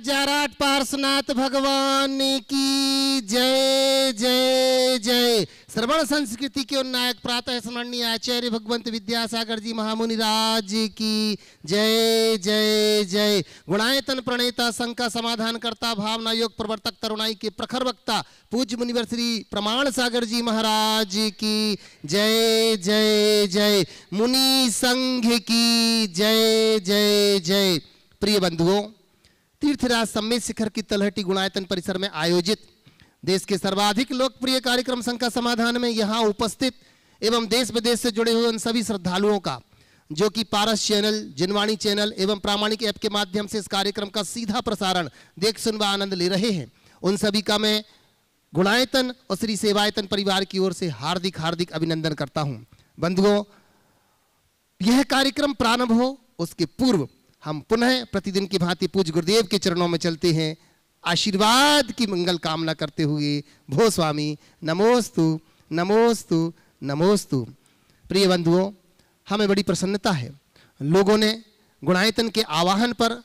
जाराट पार्श्वनाथ भगवान की जय जय जय। श्रवण संस्कृति के उन्नायक प्रातः स्मरणीय आचार्य भगवंत विद्यासागर जी महामुनि राज की जय जय जय। गुणायतन प्रणेता संघ का समाधान करता भावना योग प्रवर्तक तरुणाई के प्रखर वक्ता पूज्य मुनिवर श्री प्रमाण सागर जी महाराज की जय जय जय। मुनि संघ की जय जय जय। प्रिय बंधुओं, तीर्थराज सम्मेद शिखर की तलहटी गुणायतन परिसर में आयोजित देश के सर्वाधिक लोकप्रिय कार्यक्रम संघ का समाधान में यहाँ उपस्थित एवं देश विदेश से जुड़े हुए उन सभी श्रद्धालुओं का जो कि पारस चैनल, जिनवाणी चैनल एवं प्रामाणिक ऐप के माध्यम से इस कार्यक्रम का सीधा प्रसारण देख सुन व आनंद ले रहे हैं, उन सभी का मैं गुणायतन और श्री सेवायतन परिवार की ओर से हार्दिक हार्दिक अभिनंदन करता हूँ। बंधुओं, यह कार्यक्रम प्रारंभ हो उसके पूर्व हम पुनः प्रतिदिन की भांति पूज्य गुरुदेव के चरणों में चलते हैं, आशीर्वाद की मंगल कामना करते हुए। भो स्वामी नमोस्तु नमोस्तु नमोस्तु। प्रिय बंधुओं, हमें बड़ी प्रसन्नता है, लोगों ने गुणायतन के आवाहन पर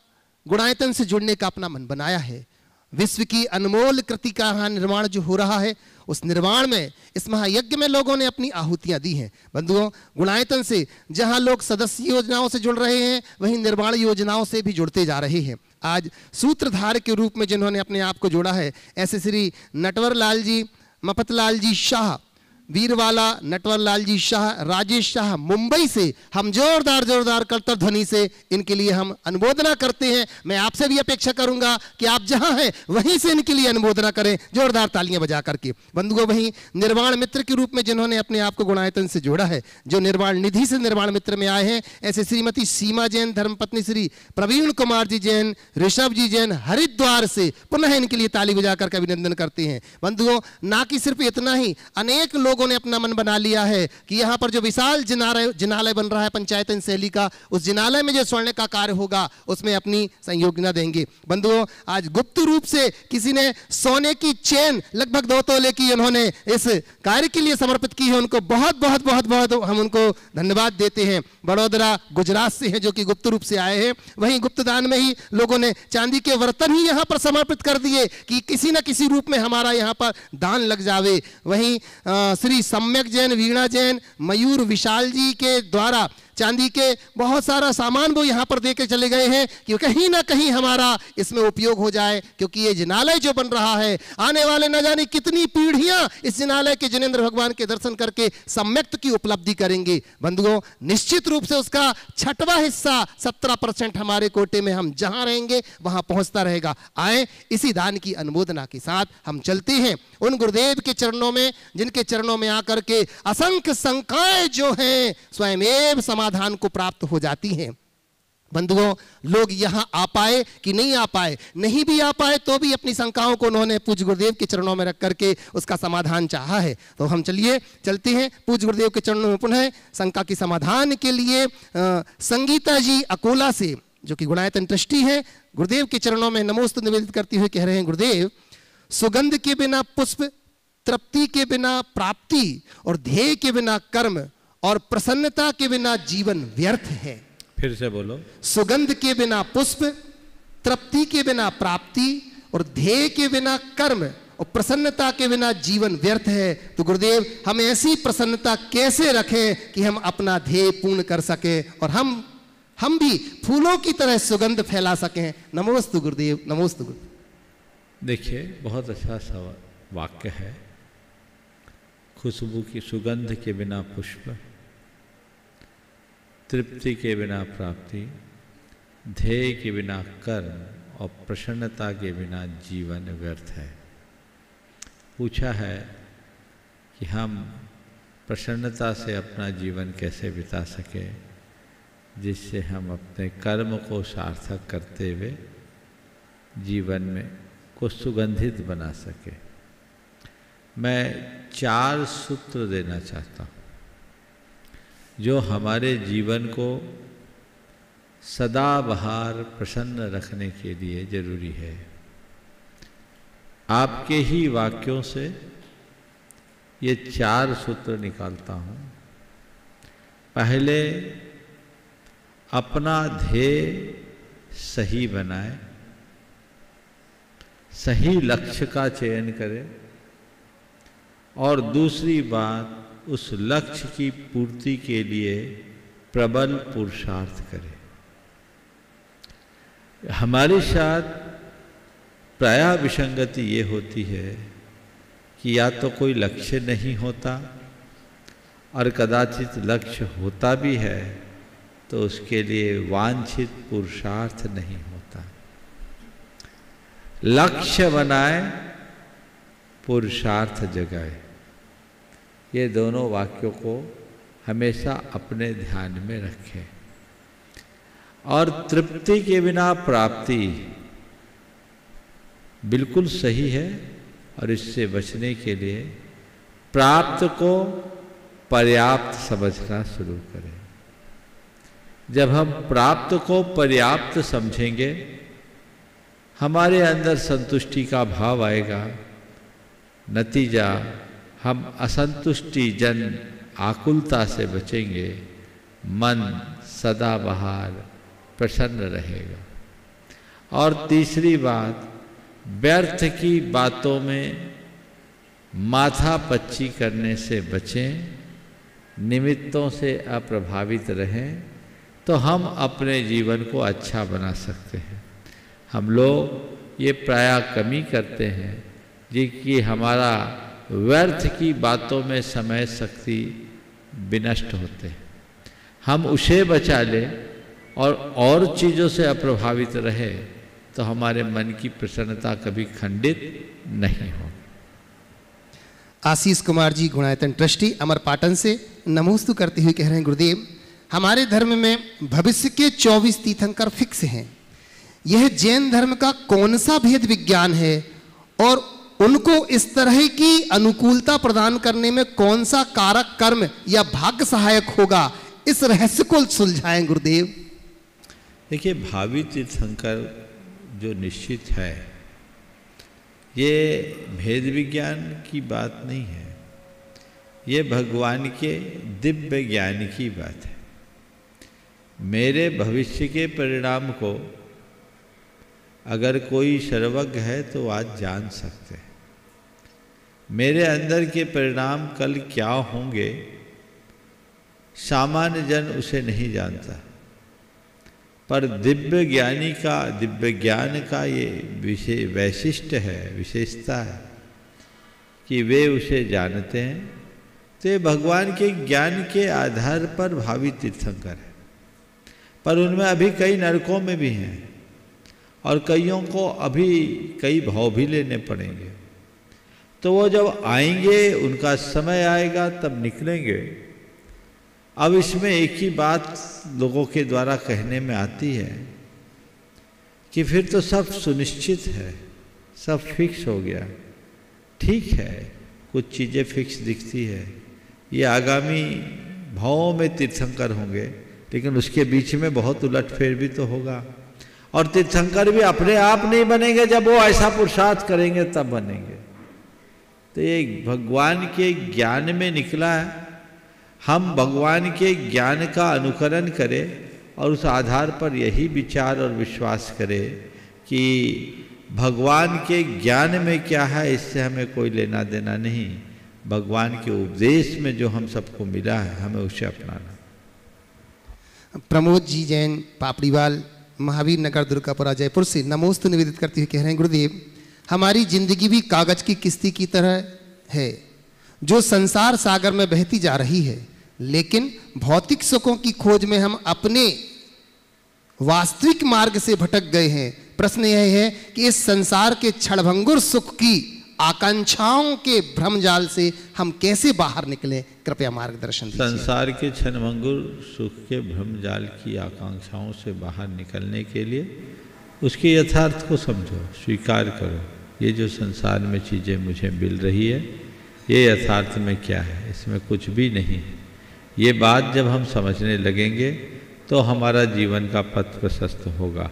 गुणायतन से जुड़ने का अपना मन बनाया है। विश्व की अनमोल कृति का यहाँ निर्माण जो हो रहा है, उस निर्माण में, इस महायज्ञ में लोगों ने अपनी आहुतियां दी हैं। बंधुओं, गुणायतन से जहां लोग सदस्य योजनाओं से जुड़ रहे हैं, वहीं निर्माण योजनाओं से भी जुड़ते जा रहे हैं। आज सूत्रधार के रूप में जिन्होंने अपने आप को जोड़ा है, ऐसे श्री नटवर लाल जी, मफतलाल जी शाह, वीरवाला नटवर लाल जी शाह, राजेश शाह, मुंबई से हम जोरदार करतर ध्वनि से इनके लिए हम अनुमोदना करते हैं। मैं आपसे भी अपेक्षा करूंगा कि आप जहां हैं वहीं से इनके लिए अनुमोदना करें, जोरदार तालियां बजा करके। बंधुओं, वहीं निर्माण मित्र के रूप में जिन्होंने अपने आप को गुणायतन से जोड़ा है, जो निर्माण निधि से निर्माण मित्र में आए हैं, ऐसे श्रीमती सीमा जैन, धर्मपत्नी श्री प्रवीण कुमार जी जैन, ऋषभ जी जैन, हरिद्वार से पुनः इनके लिए ताली बजा करके अभिनंदन करते हैं। बंधुओं, ना कि सिर्फ इतना ही, अनेक लोगों ने अपना मन बना लिया है कि यहां पर जो विशाल जिनालय बन रहा है पंचायतन शैली का, उस जिनालय में जो स्वर्ण का कार्य होगा उसमें अपनी संयोजना देंगे। बंधुओं, आज गुप्त रूप से किसी ने सोने की चेन लगभग 2 तोले की उन्होंने इस कार्य के लिए समर्पित की है। उनको बहुत बहुत बहुत बहुत हम उनको धन्यवाद देते हैं। बड़ोदरा गुजरात से है, जो कि गुप्त रूप से आए हैं। वहीं गुप्त दान में ही लोगों ने चांदी के बर्तन ही यहां पर समर्पित कर दिए कि किसी न किसी रूप में हमारा यहां पर दान लग जावे। वहीं श्री सम्यक जैन, वीणा जैन, मयूर विशाल जी के द्वारा चांदी के बहुत सारा सामान वो यहाँ पर देके चले गए हैं कि कहीं ना कहीं हमारा इसमें उपयोग हो जाए, क्योंकि ये जिनालय जो बन रहा है, आने वाले न जाने कितनी पीढ़ियां इस जिनालय के जिनेंद्र भगवान के दर्शन करके सम्यक्त की उपलब्धि करेंगे। बंधुओं, निश्चित रूप से उसका 6वां हिस्सा 17% हमारे कोटे में हम जहां रहेंगे वहां पहुंचता रहेगा। आए, इसी दान की अनुमोदना के साथ हम चलते हैं उन गुरुदेव के चरणों में, जिनके चरणों में आकर के असंख्य शंकाएं जो हैं स्वयं समाधान को प्राप्त हो जाती हैं। बंधुओं, लोग यहां आ पाए कि नहीं आ पाए, नहीं भी आ पाए तो भी अपनी शंकाओं को उन्होंने पूज्य गुरुदेव के चरणों में रख करके उसका समाधान चाहा है। तो हम चलते हैं पूज्य गुरुदेव के चरणों में पुनः शंका के समाधान के लिए। संगीता जी अकोला से, जो कि गुणायतन ट्रस्टी है, गुरुदेव के चरणों में नमोस्तु निवेदित करते हुए कह रहे हैं, गुरुदेव, सुगंध के बिना पुष्प, तृप्ति के बिना प्राप्ति और ध्येय के बिना कर्म और प्रसन्नता के बिना जीवन व्यर्थ है। फिर से बोलो। सुगंध के बिना पुष्प, तृप्ति के बिना प्राप्ति और ध्येय के बिना कर्म और प्रसन्नता के बिना जीवन व्यर्थ है। तो गुरुदेव, हम ऐसी प्रसन्नता कैसे रखें कि हम अपना ध्येय पूर्ण कर सकें और हम भी फूलों की तरह सुगंध फैला सकें। नमोस्तु गुरुदेव, नमोस्तु गुरुदेव। देखिए, बहुत अच्छा सा वाक्य है। खुशबू की सुगंध के बिना पुष्प, तृप्ति के बिना प्राप्ति, ध्येय के बिना कर्म और प्रसन्नता के बिना जीवन व्यर्थ है। पूछा है कि हम प्रसन्नता से अपना जीवन कैसे बिता सके, जिससे हम अपने कर्म को सार्थक करते हुए जीवन में को सुगंधित बना सके। मैं 4 सूत्र देना चाहता हूँ जो हमारे जीवन को सदाबहार प्रसन्न रखने के लिए जरूरी है। आपके ही वाक्यों से ये 4 सूत्र निकालता हूँ। पहले, अपना ध्येय सही बनाए, सही लक्ष्य का चयन करें और दूसरी बात उस लक्ष्य की पूर्ति के लिए प्रबल पुरुषार्थ करें। हमारे साथ प्रायः विसंगति ये होती है कि या तो कोई लक्ष्य नहीं होता और कदाचित लक्ष्य होता भी है तो उसके लिए वांछित पुरुषार्थ नहीं होता। लक्ष्य बनाए, पुरुषार्थ जगाए, ये दोनों वाक्यों को हमेशा अपने ध्यान में रखें। और तृप्ति के बिना प्राप्ति बिल्कुल सही है और इससे बचने के लिए प्राप्त को पर्याप्त समझना शुरू करें। जब हम प्राप्त को पर्याप्त समझेंगे हमारे अंदर संतुष्टि का भाव आएगा। नतीजा हम असंतुष्टि जन आकुलता से बचेंगे, मन सदाबहार प्रसन्न रहेगा। और तीसरी बात, व्यर्थ की बातों में माथा पच्ची करने से बचें, निमित्तों से अप्रभावित रहें तो हम अपने जीवन को अच्छा बना सकते हैं। हम लोग ये प्रायः कमी करते हैं जी कि हमारा व्यर्थ की बातों में समय शक्ति विनष्ट होते हैं। हम उसे बचा लें और चीज़ों से अप्रभावित रहे तो हमारे मन की प्रसन्नता कभी खंडित नहीं हो। आशीष कुमार जी गुणायतन ट्रस्टी अमरपाटन से नमोस्तु करते हुए कह रहे हैं, गुरुदेव हमारे धर्म में भविष्य के 24 तीर्थंकर फिक्स हैं। यह जैन धर्म का कौन सा भेद विज्ञान है और उनको इस तरह की अनुकूलता प्रदान करने में कौन सा कारक कर्म या भाग्य सहायक होगा, इस रहस्य को सुलझाएं गुरुदेव। देखिए, भावी तीर्थंकर जो निश्चित है ये भेद विज्ञान की बात नहीं है, ये भगवान के दिव्य ज्ञान की बात है। मेरे भविष्य के परिणाम को अगर कोई सर्वज्ञ है तो आज जान सकते हैं। मेरे अंदर के परिणाम कल क्या होंगे सामान्य जन उसे नहीं जानता, पर दिव्य ज्ञानी का, दिव्य ज्ञान का ये वैशिष्ट है, विशेषता है कि वे उसे जानते हैं। तो ये भगवान के ज्ञान के आधार पर भावी तीर्थंकर है, पर उनमें अभी कई नरकों में भी हैं और कईयों को अभी कई भाव भी लेने पड़ेंगे। तो वो जब आएंगे, उनका समय आएगा तब निकलेंगे। अब इसमें एक ही बात लोगों के द्वारा कहने में आती है कि फिर तो सब सुनिश्चित है, सब फिक्स हो गया। ठीक है, कुछ चीज़ें फिक्स दिखती है, ये आगामी भावों में तीर्थंकर होंगे, लेकिन उसके बीच में बहुत उलटफेर भी तो होगा। और तीर्थंकर भी अपने आप नहीं बनेंगे, जब वो ऐसा पुरुषार्थ करेंगे तब बनेंगे। तो ये भगवान के ज्ञान में निकला है। हम भगवान के ज्ञान का अनुकरण करें और उस आधार पर यही विचार और विश्वास करें कि भगवान के ज्ञान में क्या है, इससे हमें कोई लेना देना नहीं। भगवान के उपदेश में जो हम सबको मिला है हमें उसे अपनाना। प्रमोद जी जैन पापड़ीवाल महावीर नगर दुर्गापुरा जयपुर से नमोस्तु निवेदित करते हुए कह रहे हैं, गुरुदेव हमारी जिंदगी भी कागज की किस्ती की तरह है जो संसार सागर में बहती जा रही है, लेकिन भौतिक सुखों की खोज में हम अपने वास्तविक मार्ग से भटक गए हैं। प्रश्न यह है कि इस संसार के क्षणभंगुर सुख की आकांक्षाओं के भ्रमजाल से हम कैसे बाहर निकलें, कृपया मार्गदर्शन दीजिए। संसार के क्षणभंगुर सुख के भ्रमजाल की आकांक्षाओं से बाहर निकलने के लिए उसके यथार्थ को समझो, स्वीकार करो। ये जो संसार में चीज़ें मुझे मिल रही है, ये यथार्थ में क्या है, इसमें कुछ भी नहीं है। ये बात जब हम समझने लगेंगे तो हमारा जीवन का पथ प्रशस्त होगा।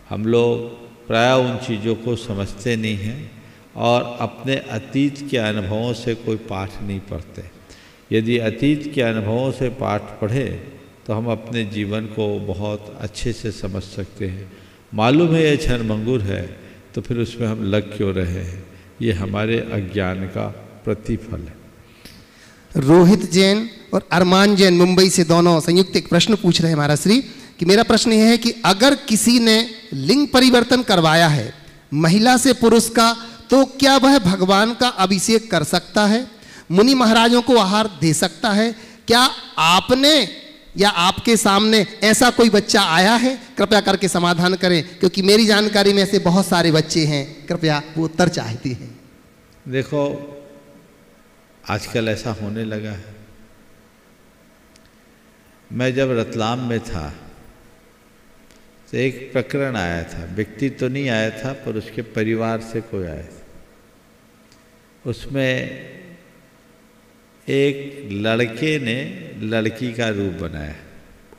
हम लोग प्रायः उन चीज़ों को समझते नहीं हैं और अपने अतीत के अनुभवों से कोई पाठ नहीं पढ़ते। यदि अतीत के अनुभवों से पाठ पढ़े तो हम अपने जीवन को बहुत अच्छे से समझ सकते हैं। मालूम है ये क्षणभंगुर है, तो फिर उसमें हम लग क्यों रहे हैं? ये हमारे अज्ञान का प्रतिफल है। रोहित जैन और अरमान जैन मुंबई से दोनों संयुक्त एक प्रश्न पूछ रहे हैं महाराज श्री कि मेरा प्रश्न यह है कि अगर किसी ने लिंग परिवर्तन करवाया है महिला से पुरुष का, तो क्या वह भगवान का अभिषेक कर सकता है, मुनि महाराजों को आहार दे सकता है? क्या आपने या आपके सामने ऐसा कोई बच्चा आया है? कृपया करके समाधान करें, क्योंकि मेरी जानकारी में ऐसे बहुत सारे बच्चे हैं, कृपया वो उत्तर चाहती हैं। देखो, आजकल ऐसा होने लगा है। मैं जब रतलाम में था तो एक प्रकरण आया था, व्यक्ति तो नहीं आया था पर उसके परिवार से कोई आया था। उसमें एक लड़के ने लड़की का रूप बनाया,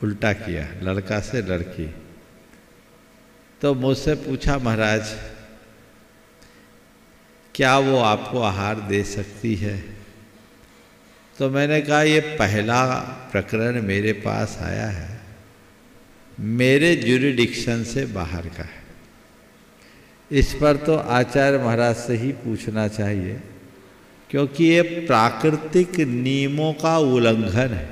उल्टा किया, लड़का से लड़की। तो मुझसे पूछा, महाराज क्या वो आपको आहार दे सकती है? तो मैंने कहा ये पहला प्रकरण मेरे पास आया है, मेरे ज्यूरिडिक्शन से बाहर का है। इस पर तो आचार्य महाराज से ही पूछना चाहिए, क्योंकि ये प्राकृतिक नियमों का उल्लंघन है,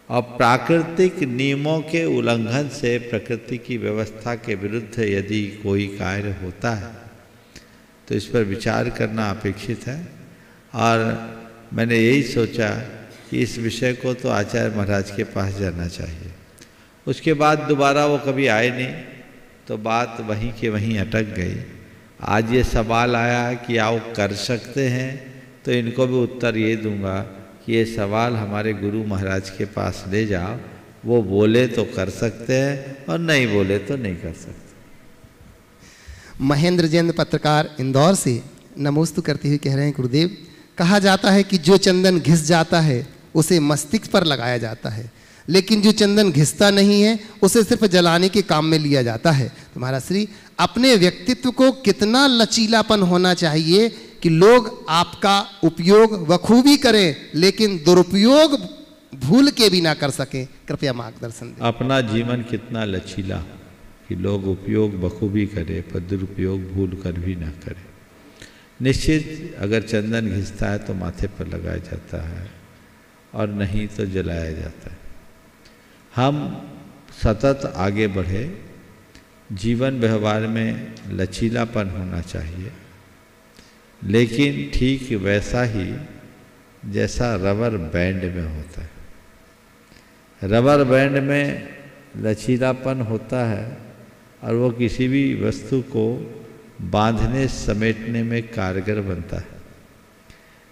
और प्राकृतिक नियमों के उल्लंघन से प्रकृति की व्यवस्था के विरुद्ध यदि कोई कार्य होता है तो इस पर विचार करना अपेक्षित है। और मैंने यही सोचा कि इस विषय को तो आचार्य महाराज के पास जाना चाहिए। उसके बाद दोबारा वो कभी आए नहीं, तो बात वहीं के वहीं अटक गई। आज ये सवाल आया कि आप कर सकते हैं, तो इनको भी उत्तर ये दूंगा कि ये सवाल हमारे गुरु महाराज के पास ले जाओ, वो बोले तो कर सकते हैं और नहीं बोले तो नहीं कर सकते। महेंद्र जैन पत्रकार इंदौर से नमोस्तु करते हुए कह रहे हैं, गुरुदेव कहा जाता है कि जो चंदन घिस जाता है उसे मस्तिष्क पर लगाया जाता है, लेकिन जो चंदन घिसता नहीं है उसे सिर्फ जलाने के काम में लिया जाता है। तो महाराज श्री, अपने व्यक्तित्व को कितना लचीलापन होना चाहिए कि लोग आपका उपयोग बखूबी करें लेकिन दुरुपयोग भूल के भी ना कर सकें? कृपया मार्गदर्शन दें। अपना जीवन कितना लचीला कि लोग उपयोग बखूबी करें पर दुरुपयोग भूल कर भी ना करें। निश्चित अगर चंदन घिसता है तो माथे पर लगाया जाता है और नहीं तो जलाया जाता है। हम सतत आगे बढ़े, जीवन व्यवहार में लचीलापन होना चाहिए, लेकिन ठीक वैसा ही जैसा रबर बैंड में होता है। रबर बैंड में लचीलापन होता है और वो किसी भी वस्तु को बांधने समेटने में कारगर बनता है,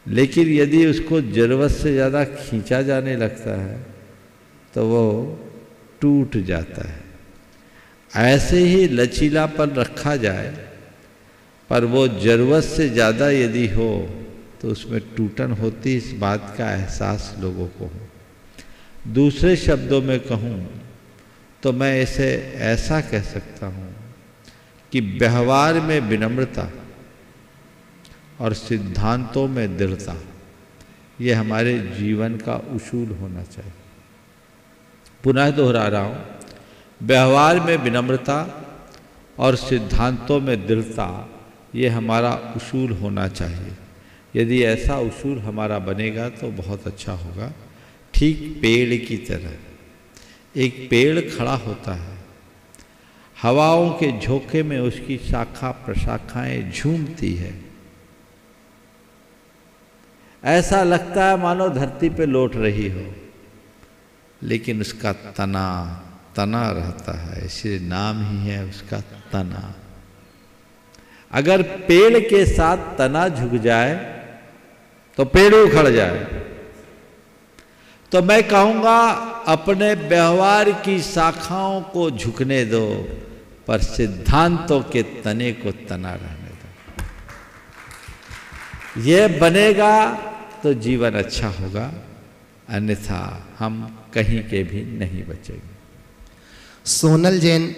लेकिन यदि उसको ज़रूरत से ज़्यादा खींचा जाने लगता है तो वो टूट जाता है। ऐसे ही लचीलापन रखा जाए पर वो ज़रूरत से ज़्यादा यदि हो तो उसमें टूटन होती, इस बात का एहसास लोगों को हो। दूसरे शब्दों में कहूँ तो मैं इसे ऐसा कह सकता हूँ कि व्यवहार में विनम्रता और सिद्धांतों में दृढ़ता, ये हमारे जीवन का उसूल होना चाहिए। पुनः दोहरा रहा हूँ, व्यवहार में विनम्रता और सिद्धांतों में दृढ़ता, ये हमारा उसूल होना चाहिए। यदि ऐसा उसूल हमारा बनेगा तो बहुत अच्छा होगा। ठीक पेड़ की तरह एक पेड़ खड़ा होता है, हवाओं के झोंके में उसकी शाखा प्रशाखाएं झूमती है, ऐसा लगता है मानो धरती पे लौट रही हो, लेकिन उसका तना तना रहता है, इसलिए नाम ही है उसका तना। अगर पेड़ के साथ तना झुक जाए तो पेड़ उखड़ जाए। तो मैं कहूँगा अपने व्यवहार की शाखाओं को झुकने दो, पर सिद्धांतों के तने को तना रहने दो। ये बनेगा तो जीवन अच्छा होगा, अन्यथा हम कहीं के भी नहीं बचेंगे। सोनल जैन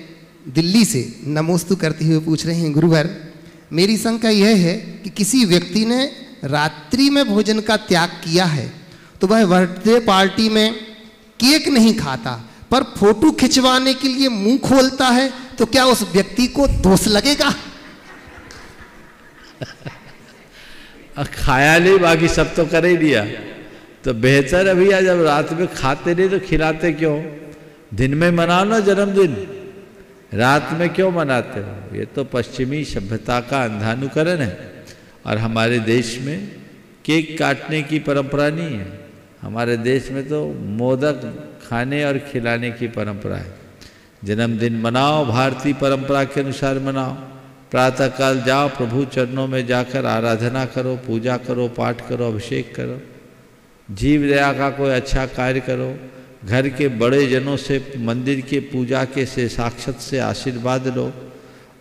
दिल्ली से नमोस्तु करते हुए पूछ रहे हैं, गुरुवर मेरी शंका यह है कि किसी व्यक्ति ने रात्रि में भोजन का त्याग किया है तो वह बर्थडे पार्टी में केक नहीं खाता पर फोटो खिंचवाने के लिए मुंह खोलता है, तो क्या उस व्यक्ति को दोष लगेगा? खाया नहीं, बाकी सब तो कर ही दिया। तो बेहतर है भैया, जब रात में खाते नहीं तो खिलाते क्यों? दिन में मनाओ ना जन्मदिन, रात में क्यों मनाते हो? ये तो पश्चिमी सभ्यता का अंधानुकरण है। और हमारे देश में केक काटने की परंपरा नहीं है। हमारे देश में तो मोदक खाने और खिलाने की परंपरा है। जन्मदिन मनाओ, भारतीय परंपरा के अनुसार मनाओ। प्रातःकाल जाओ, प्रभु चरणों में जाकर आराधना करो, पूजा करो, पाठ करो, अभिषेक करो, जीव दया का कोई अच्छा कार्य करो, घर के बड़े जनों से मंदिर के पूजा के से साक्षात से आशीर्वाद लो,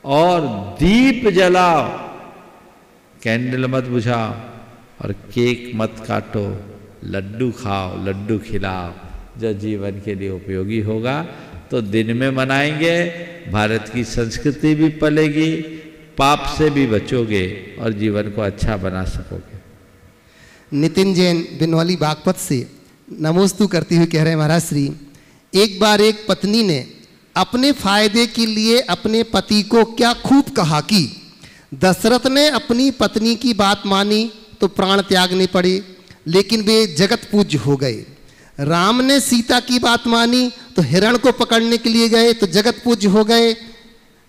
और दीप जलाओ, कैंडल मत बुझाओ, और केक मत काटो, लड्डू खाओ, लड्डू खिलाओ, जो जीवन के लिए उपयोगी होगा। तो दिन में मनाएंगे, भारत की संस्कृति भी पलेगी, पाप से भी बचोगे और जीवन को अच्छा बना सकोगे। नितिन जैन बिनवाली बागपत से नमोस्तु करती हुई कह रहे हैं, महाराज श्री, एक बार एक पत्नी ने अपने फायदे के लिए अपने पति को क्या खूब कहा कि दशरथ ने अपनी पत्नी की बात मानी तो प्राण त्यागने पड़े, लेकिन वे जगत पूज्य हो गए। राम ने सीता की बात मानी तो हिरण को पकड़ने के लिए गए तो जगत पूज्य हो गए,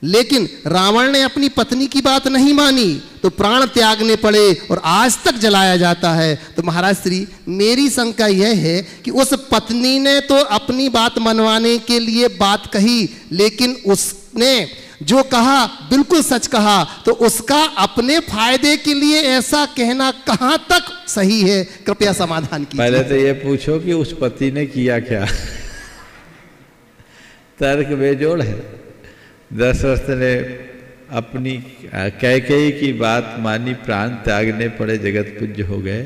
लेकिन रावण ने अपनी पत्नी की बात नहीं मानी तो प्राण त्यागने पड़े और आज तक जलाया जाता है। तो महाराज श्री, मेरी शंका यह है कि उस पत्नी ने तो अपनी बात मनवाने के लिए बात कही, लेकिन उसने जो कहा बिल्कुल सच कहा, तो उसका अपने फायदे के लिए ऐसा कहना कहां तक सही है? कृपया समाधान कीजिए। पहले तो ये पूछो कि उस पति ने किया क्या? तर्क बेजोड़ है। दशरथ ने अपनी कैकेयी की बात मानी, प्राण त्यागने पड़े, जगत पूज्य हो गए।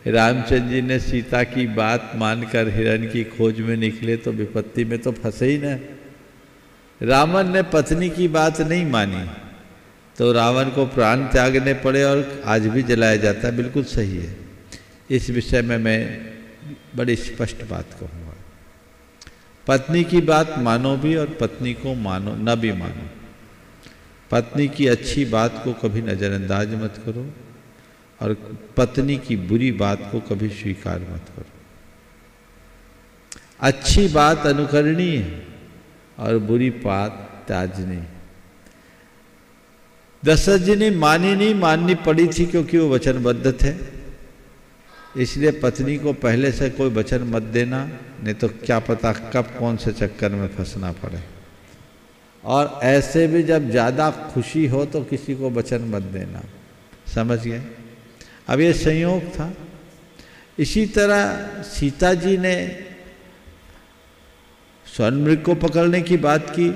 रामचंद्र जी ने सीता की बात मानकर हिरण की खोज में निकले तो विपत्ति में तो फंसे ही न। रावण ने पत्नी की बात नहीं मानी तो रावण को प्राण त्यागने पड़े और आज भी जलाया जाता है। बिल्कुल सही है। इस विषय में मैं बड़ी स्पष्ट बात कहूँगा, पत्नी की बात मानो भी और पत्नी को मानो न भी मानो। पत्नी की अच्छी बात को कभी नज़रअंदाज मत करो और पत्नी की बुरी बात को कभी स्वीकार मत करो। अच्छी बात अनुकरणीय है और बुरी बात त्याजनीय। दशरथ जी ने मानी नहीं, माननी पड़ी थी क्योंकि वो वचनबद्ध थे। इसलिए पत्नी को पहले से कोई वचन मत देना, नहीं तो क्या पता कब कौन से चक्कर में फंसना पड़े। और ऐसे भी जब ज़्यादा खुशी हो तो किसी को वचन मत देना। समझ गए? अब ये संयोग था। इसी तरह सीता जी ने स्वर्णमृग को पकड़ने की बात की,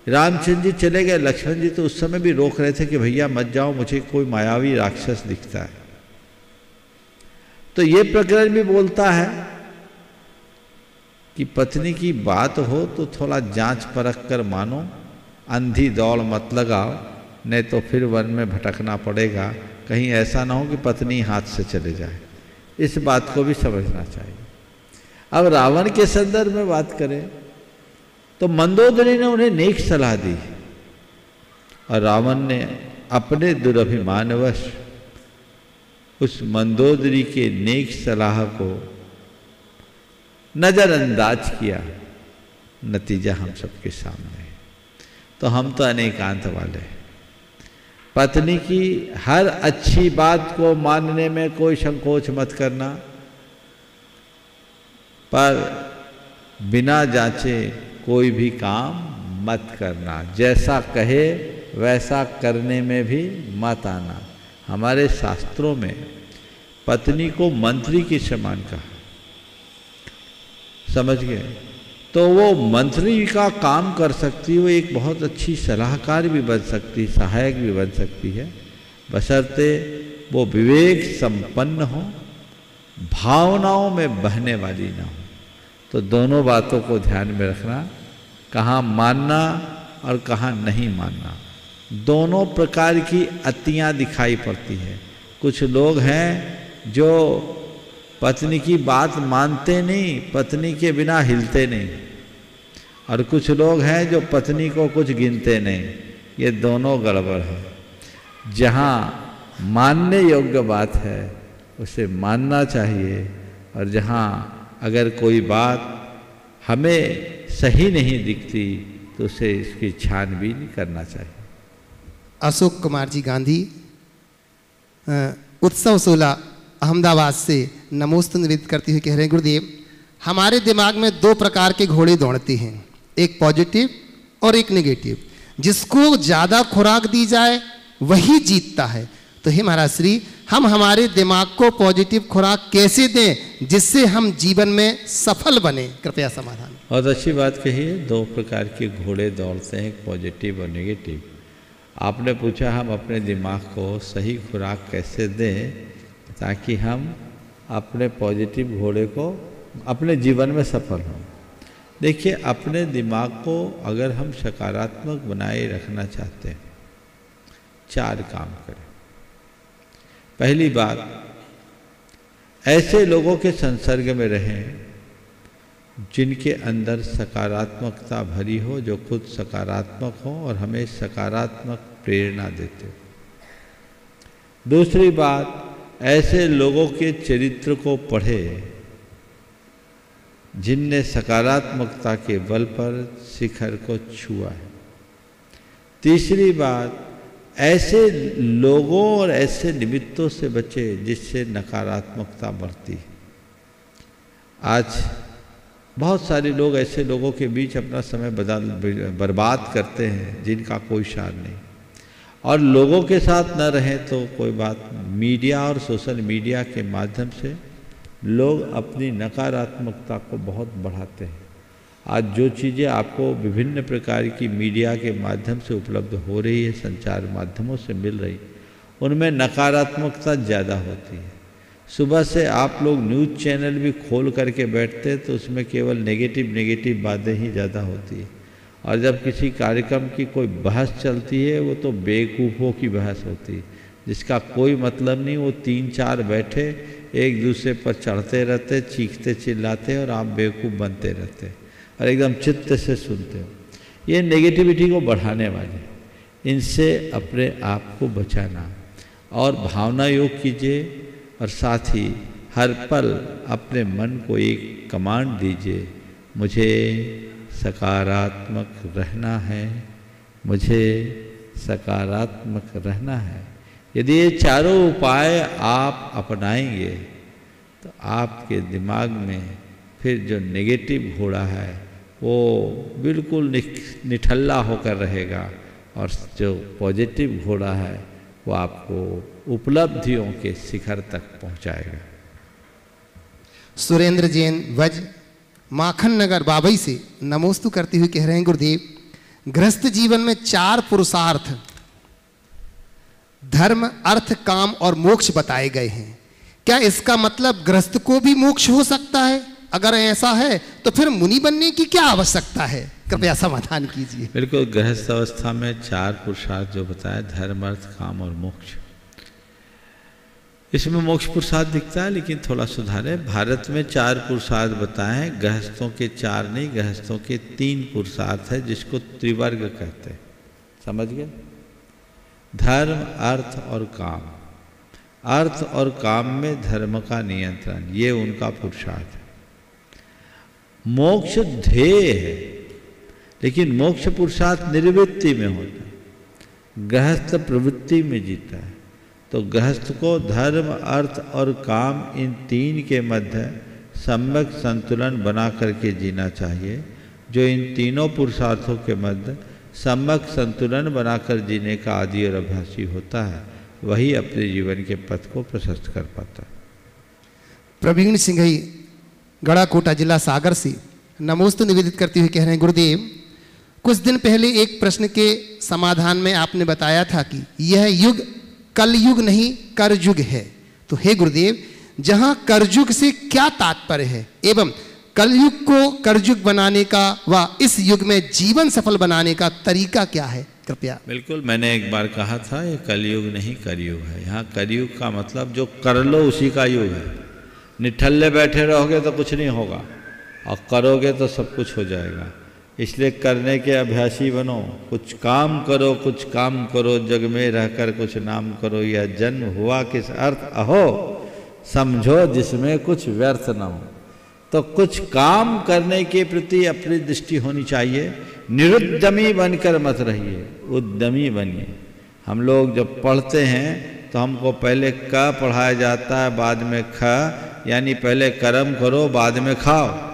रामचंद्र जी चले गए, लक्ष्मण जी तो उस समय भी रोक रहे थे कि भैया मत जाओ, मुझे कोई मायावी राक्षस दिखता है। तो ये प्रकरण भी बोलता है कि पत्नी की बात हो तो थोड़ा जांच परख कर मानो, अंधी दौड़ मत लगाओ, नहीं तो फिर वन में भटकना पड़ेगा। कहीं ऐसा ना हो कि पत्नी हाथ से चले जाए। इस बात को भी समझना चाहिए। अब रावण के संदर्भ में बात करें तो मंदोदरी ने उन्हें नेक सलाह दी और रावण ने अपने दुरभिमानवश उस मंदोदरी के नेक सलाह को नज़रअंदाज किया। नतीजा हम सबके सामने। तो हम तो अनेकांत वाले। पत्नी की हर अच्छी बात को मानने में कोई संकोच मत करना, पर बिना जांचे कोई भी काम मत करना। जैसा कहे वैसा करने में भी मत आना। हमारे शास्त्रों में पत्नी को मंत्री के समान कहा। समझ गए? तो वो मंत्री का काम कर सकती है, वो एक बहुत अच्छी सलाहकार भी बन सकती, सहायक भी बन सकती है, बशर्ते वो विवेक संपन्न हो, भावनाओं में बहने वाली ना हो। तो दोनों बातों को ध्यान में रखना, कहाँ मानना और कहाँ नहीं मानना। दोनों प्रकार की अतियाँ दिखाई पड़ती है। कुछ लोग हैं जो पत्नी की बात मानते नहीं, पत्नी के बिना हिलते नहीं, और कुछ लोग हैं जो पत्नी को कुछ गिनते नहीं। ये दोनों गड़बड़ है। जहाँ मानने योग्य बात है उसे मानना चाहिए, और जहाँ अगर कोई बात हमें सही नहीं दिखती तो उसे इसकी छानबीन करना चाहिए। अशोक कुमार जी गांधी, उत्सव 16 अहमदाबाद से नमोस्तु निवेदित करते हुए कह रहे हैं, गुरुदेव हमारे दिमाग में 2 प्रकार के घोड़े दौड़ते हैं, एक पॉजिटिव और एक नेगेटिव। जिसको ज़्यादा खुराक दी जाए वही जीतता है। तो हे महाराज श्री, हम हमारे दिमाग को पॉजिटिव खुराक कैसे दें जिससे हम जीवन में सफल बने? कृपया समाधान। बहुत अच्छी बात कही है। 2 प्रकार के घोड़े दौड़ते हैं, पॉजिटिव और नेगेटिव। आपने पूछा हम अपने दिमाग को सही खुराक कैसे दें ताकि हम अपने पॉजिटिव घोड़े को अपने जीवन में सफल हों। देखिए, अपने दिमाग को अगर हम सकारात्मक बनाए रखना चाहते हैं, 4 काम करें। पहली बात, ऐसे लोगों के संसर्ग में रहें जिनके अंदर सकारात्मकता भरी हो, जो खुद सकारात्मक हो और हमें सकारात्मक प्रेरणा देते हो। दूसरी बात, ऐसे लोगों के चरित्र को पढ़े जिनने सकारात्मकता के बल पर शिखर को छुआ है। तीसरी बात, ऐसे लोगों और ऐसे निमित्तों से बचे जिससे नकारात्मकता बढ़ती है। आज बहुत सारे लोग ऐसे लोगों के बीच अपना समय बर्बाद करते हैं जिनका कोई सार नहीं, और लोगों के साथ न रहें तो कोई बात। मीडिया और सोशल मीडिया के माध्यम से लोग अपनी नकारात्मकता को बहुत बढ़ाते हैं। आज जो चीज़ें आपको विभिन्न प्रकार की मीडिया के माध्यम से उपलब्ध हो रही है, संचार माध्यमों से मिल रही, उनमें नकारात्मकता ज़्यादा होती है। सुबह से आप लोग न्यूज़ चैनल भी खोल करके बैठते तो उसमें केवल नेगेटिव बातें ही ज़्यादा होती है, और जब किसी कार्यक्रम की कोई बहस चलती है वो तो बेवकूफ़ों की बहस होती है जिसका कोई मतलब नहीं। वो 3-4 बैठे एक दूसरे पर चढ़ते रहते, चीखते चिल्लाते, और आप बेवकूफ़ बनते रहते और एकदम चित्त से सुनते हो। ये नेगेटिविटी को बढ़ाने वाले, इनसे अपने आप को बचाना और भावना योग कीजिए, और साथ ही हर पल अपने मन को एक कमांड दीजिए, मुझे सकारात्मक रहना है, मुझे सकारात्मक रहना है। यदि ये चारों उपाय आप अपनाएंगे तो आपके दिमाग में फिर जो नेगेटिव घोड़ा है वो बिल्कुल निठल्ला होकर रहेगा, और जो पॉजिटिव घोड़ा है वो आपको उपलब्धियों के शिखर तक पहुंचाएगा। सुरेंद्र जैन वज माखन नगर बाबई से नमोस्तु करते हुए कह रहे हैं, गुरुदेव गृहस्थ जीवन में 4 पुरुषार्थ धर्म, अर्थ, काम और मोक्ष बताए गए हैं। क्या इसका मतलब गृहस्थ को भी मोक्ष हो सकता है? अगर ऐसा है तो फिर मुनि बनने की क्या आवश्यकता है? कृपया समाधान कीजिए। बिल्कुल, गृहस्थ अवस्था में 4 पुरुषार्थ जो बताया, धर्म, अर्थ, काम और मोक्ष, इसमें मोक्ष पुरुषार्थ दिखता है लेकिन थोड़ा सुधार है। भारत में 4 पुरुषार्थ बताए हैं, गृहस्थों के 4 नहीं, गृहस्थों के 3 पुरुषार्थ है जिसको त्रिवर्ग कहते हैं। समझ गए? धर्म, अर्थ और काम। अर्थ और काम में धर्म का नियंत्रण, ये उनका पुरुषार्थ है। मोक्ष ध्येय है, लेकिन मोक्ष पुरुषार्थ निर्वृत्ति में होता है, गृहस्थ प्रवृत्ति में जीता है। तो गृहस्थ को धर्म, अर्थ और काम, इन 3 के मध्य सम्यक संतुलन बना करके जीना चाहिए। जो इन तीनों पुरुषार्थों के मध्य सम्यक संतुलन बनाकर जीने का आदी और अभ्यासी होता है, वही अपने जीवन के पथ को प्रशस्त कर पाता है। प्रवीण सिंघई गढ़ाकोटा जिला सागर से नमोस्तु निवेदित करते हुए कह रहे हैं, गुरुदेव कुछ दिन पहले एक प्रश्न के समाधान में आपने बताया था कि यह युग कलयुग नहीं करयुग है। तो हे गुरुदेव, जहां करयुग से क्या तात्पर्य है एवं कलयुग को करयुग बनाने का व इस युग में जीवन सफल बनाने का तरीका क्या है? कृपया। बिल्कुल, मैंने एक बार कहा था ये कलयुग नहीं करयुग है। यहाँ कलयुग का मतलब जो कर लो उसी का युग है। निठल्ले बैठे रहोगे तो कुछ नहीं होगा, और करोगे तो सब कुछ हो जाएगा। इसलिए करने के अभ्यासी बनो। कुछ काम करो, जग में रहकर कुछ नाम करो। यह जन्म हुआ किस अर्थ अहो, समझो जिसमें कुछ व्यर्थ न हो। तो कुछ काम करने के प्रति अपनी दृष्टि होनी चाहिए। निरुद्यमी बनकर मत रहिए, उद्यमी बनिए। हम लोग जब पढ़ते हैं तो हमको पहले क पढ़ाया जाता है, बाद में ख, यानी पहले कर्म करो बाद में खाओ।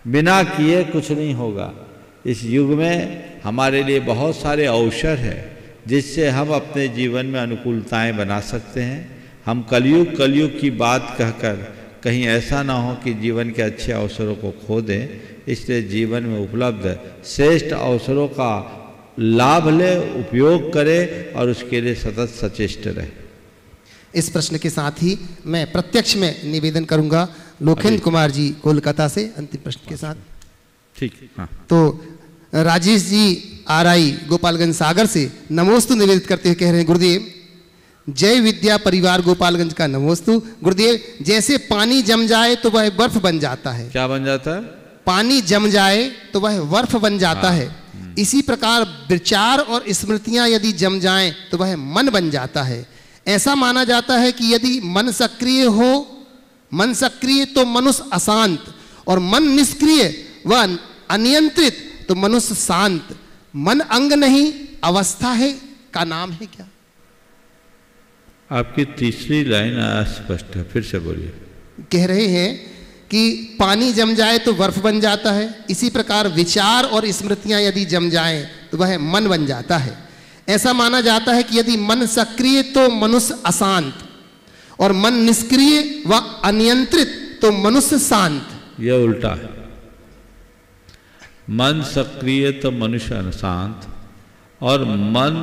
बिना किए कुछ नहीं होगा। इस युग में हमारे लिए बहुत सारे अवसर हैं जिससे हम अपने जीवन में अनुकूलताएं बना सकते हैं। हम कलयुग की बात कहकर कहीं ऐसा ना हो कि जीवन के अच्छे अवसरों को खो दें। इसलिए जीवन में उपलब्ध श्रेष्ठ अवसरों का लाभ ले, उपयोग करें और उसके लिए सतत सचेष्ट रहे। इस प्रश्न के साथ ही मैं प्रत्यक्ष में निवेदन करूंगा लोकेंद्र कुमार जी कोलकाता से, अंतिम प्रश्न के साथ। ठीक, हाँ। तो राजेश जी RI गोपालगंज सागर से नमोस्तु निवेदित करते हुए कह रहे हैं, गुरुदेव जय विद्या परिवार गोपालगंज का नमोस्तु। गुरुदेव, जैसे पानी जम जाए तो वह बर्फ बन जाता है। क्या बन जाता है? पानी जम जाए तो वह बर्फ बन जाता है। इसी प्रकार विचार और स्मृतियां यदि जम जाएं तो वह मन बन जाता है। ऐसा माना जाता है कि यदि मन सक्रिय तो मनुष्य अशांत, और मन निष्क्रिय व अनियंत्रित तो मनुष्य शांत। मन अंग नहीं अवस्था है का नाम है क्या? आपकी तीसरी लाइन अस्पष्ट है, फिर से बोलिए। कह रहे हैं कि पानी जम जाए तो बर्फ बन जाता है, इसी प्रकार विचार और स्मृतियां यदि जम जाएं तो वह मन बन जाता है। ऐसा माना जाता है कि यदि मन सक्रिय तो मनुष्य अशांत, और मन निष्क्रिय व अनियंत्रित तो मनुष्य शांत। यह उल्टा है। मन सक्रिय तो मनुष्य अशांत, और मन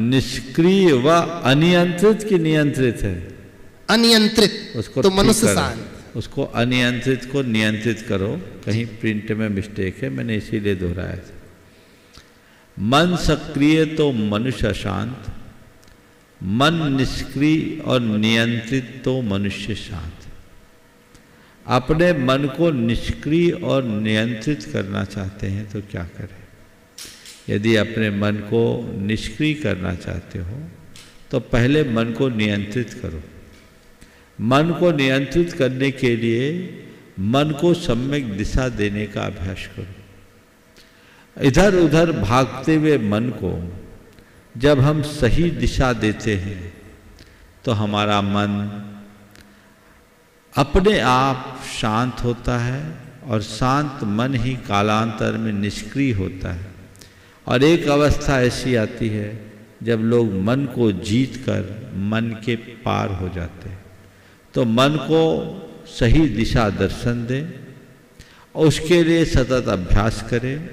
निष्क्रिय व अनियंत्रित की नियंत्रित है। अनियंत्रित उसको तो मनुष्य शांत। उसको अनियंत्रित को नियंत्रित करो। कहीं प्रिंट में मिस्टेक है, मैंने इसीलिए दोहराया था। मन सक्रिय तो मनुष्य शांत, मन निष्क्रिय और नियंत्रित तो मनुष्य शांत। अपने मन को निष्क्रिय और नियंत्रित करना चाहते हैं तो क्या करें? यदि अपने मन को निष्क्रिय करना चाहते हो तो पहले मन को नियंत्रित करो। मन को नियंत्रित करने के लिए मन को सम्यक दिशा देने का अभ्यास करो। इधर उधर भागते हुए मन को जब हम सही दिशा देते हैं तो हमारा मन अपने आप शांत होता है, और शांत मन ही कालांतर में निष्क्रिय होता है। और एक अवस्था ऐसी आती है जब लोग मन को जीतकर मन के पार हो जाते हैं। तो मन को सही दिशा दर्शन दें, उसके लिए सतत अभ्यास करें।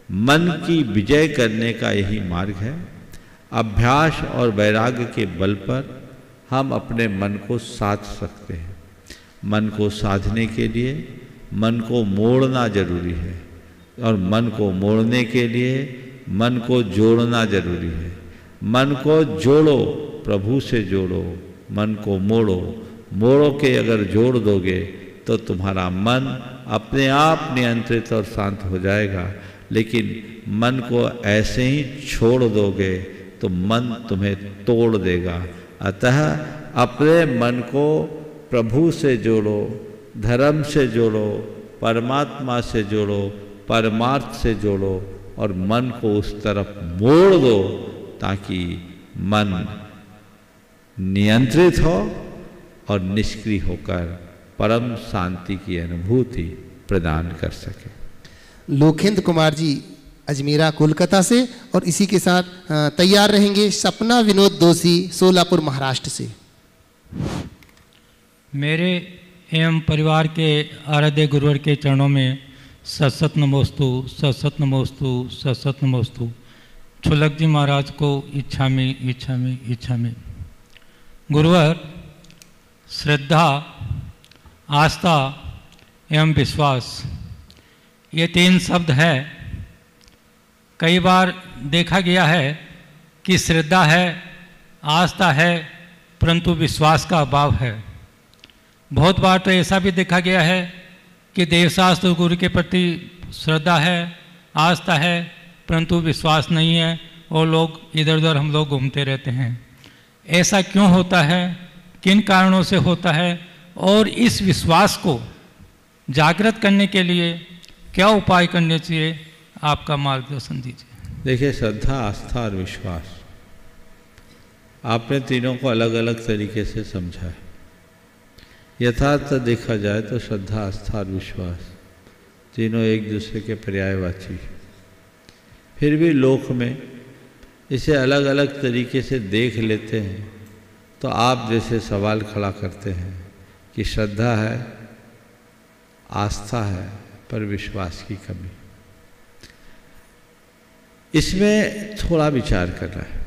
मन की विजय करने का यही मार्ग है। अभ्यास और वैराग्य के बल पर हम अपने मन को साध सकते हैं। मन को साधने के लिए मन को मोड़ना जरूरी है, और मन को मोड़ने के लिए मन को जोड़ना जरूरी है। मन को जोड़ो, प्रभु से जोड़ो। मन को मोड़ो, मोड़ो के अगर जोड़ दोगे तो तुम्हारा मन अपने आप नियंत्रित और शांत हो जाएगा। लेकिन मन को ऐसे ही छोड़ दोगे तो मन तुम्हें तोड़ देगा। अतः अपने मन को प्रभु से जोड़ो, धर्म से जोड़ो, परमात्मा से जोड़ो, परमार्थ से जोड़ो, और मन को उस तरफ मोड़ दो ताकि मन नियंत्रित हो और निष्क्रिय होकर परम शांति की अनुभूति प्रदान कर सके। लोकेंद्र कुमार जी अजमेरा कोलकाता से, और इसी के साथ तैयार रहेंगे सपना विनोद दोषी सोलापुर महाराष्ट्र से। मेरे एवं परिवार के आराध्य गुरुवर के चरणों में सत नमोस्तु, सत नमोस्तु, सत नमोस्तु। छुलक जी महाराज को इच्छा में गुरुवर, श्रद्धा, आस्था एवं विश्वास, ये तीन शब्द है। कई बार देखा गया है कि श्रद्धा है, आस्था है, परंतु विश्वास का अभाव है। बहुत बार तो ऐसा भी देखा गया है कि देवशास्त्र गुरु के प्रति श्रद्धा है, आस्था है परंतु विश्वास नहीं है और लोग इधर उधर हम लोग घूमते रहते हैं। ऐसा क्यों होता है, किन कारणों से होता है और इस विश्वास को जागृत करने के लिए क्या उपाय करने चाहिए, आपका मार्गदर्शन दीजिए। देखिए, श्रद्धा, आस्था और विश्वास, आपने तीनों को अलग अलग तरीके से समझा है। यथार्थ देखा जाए तो श्रद्धा, आस्था और विश्वास तीनों एक दूसरे के पर्यायवाची, फिर भी लोक में इसे अलग अलग तरीके से देख लेते हैं। तो आप जैसे सवाल खड़ा करते हैं कि श्रद्धा है, आस्था है, पर विश्वास की कमी, इसमें थोड़ा विचार करना है।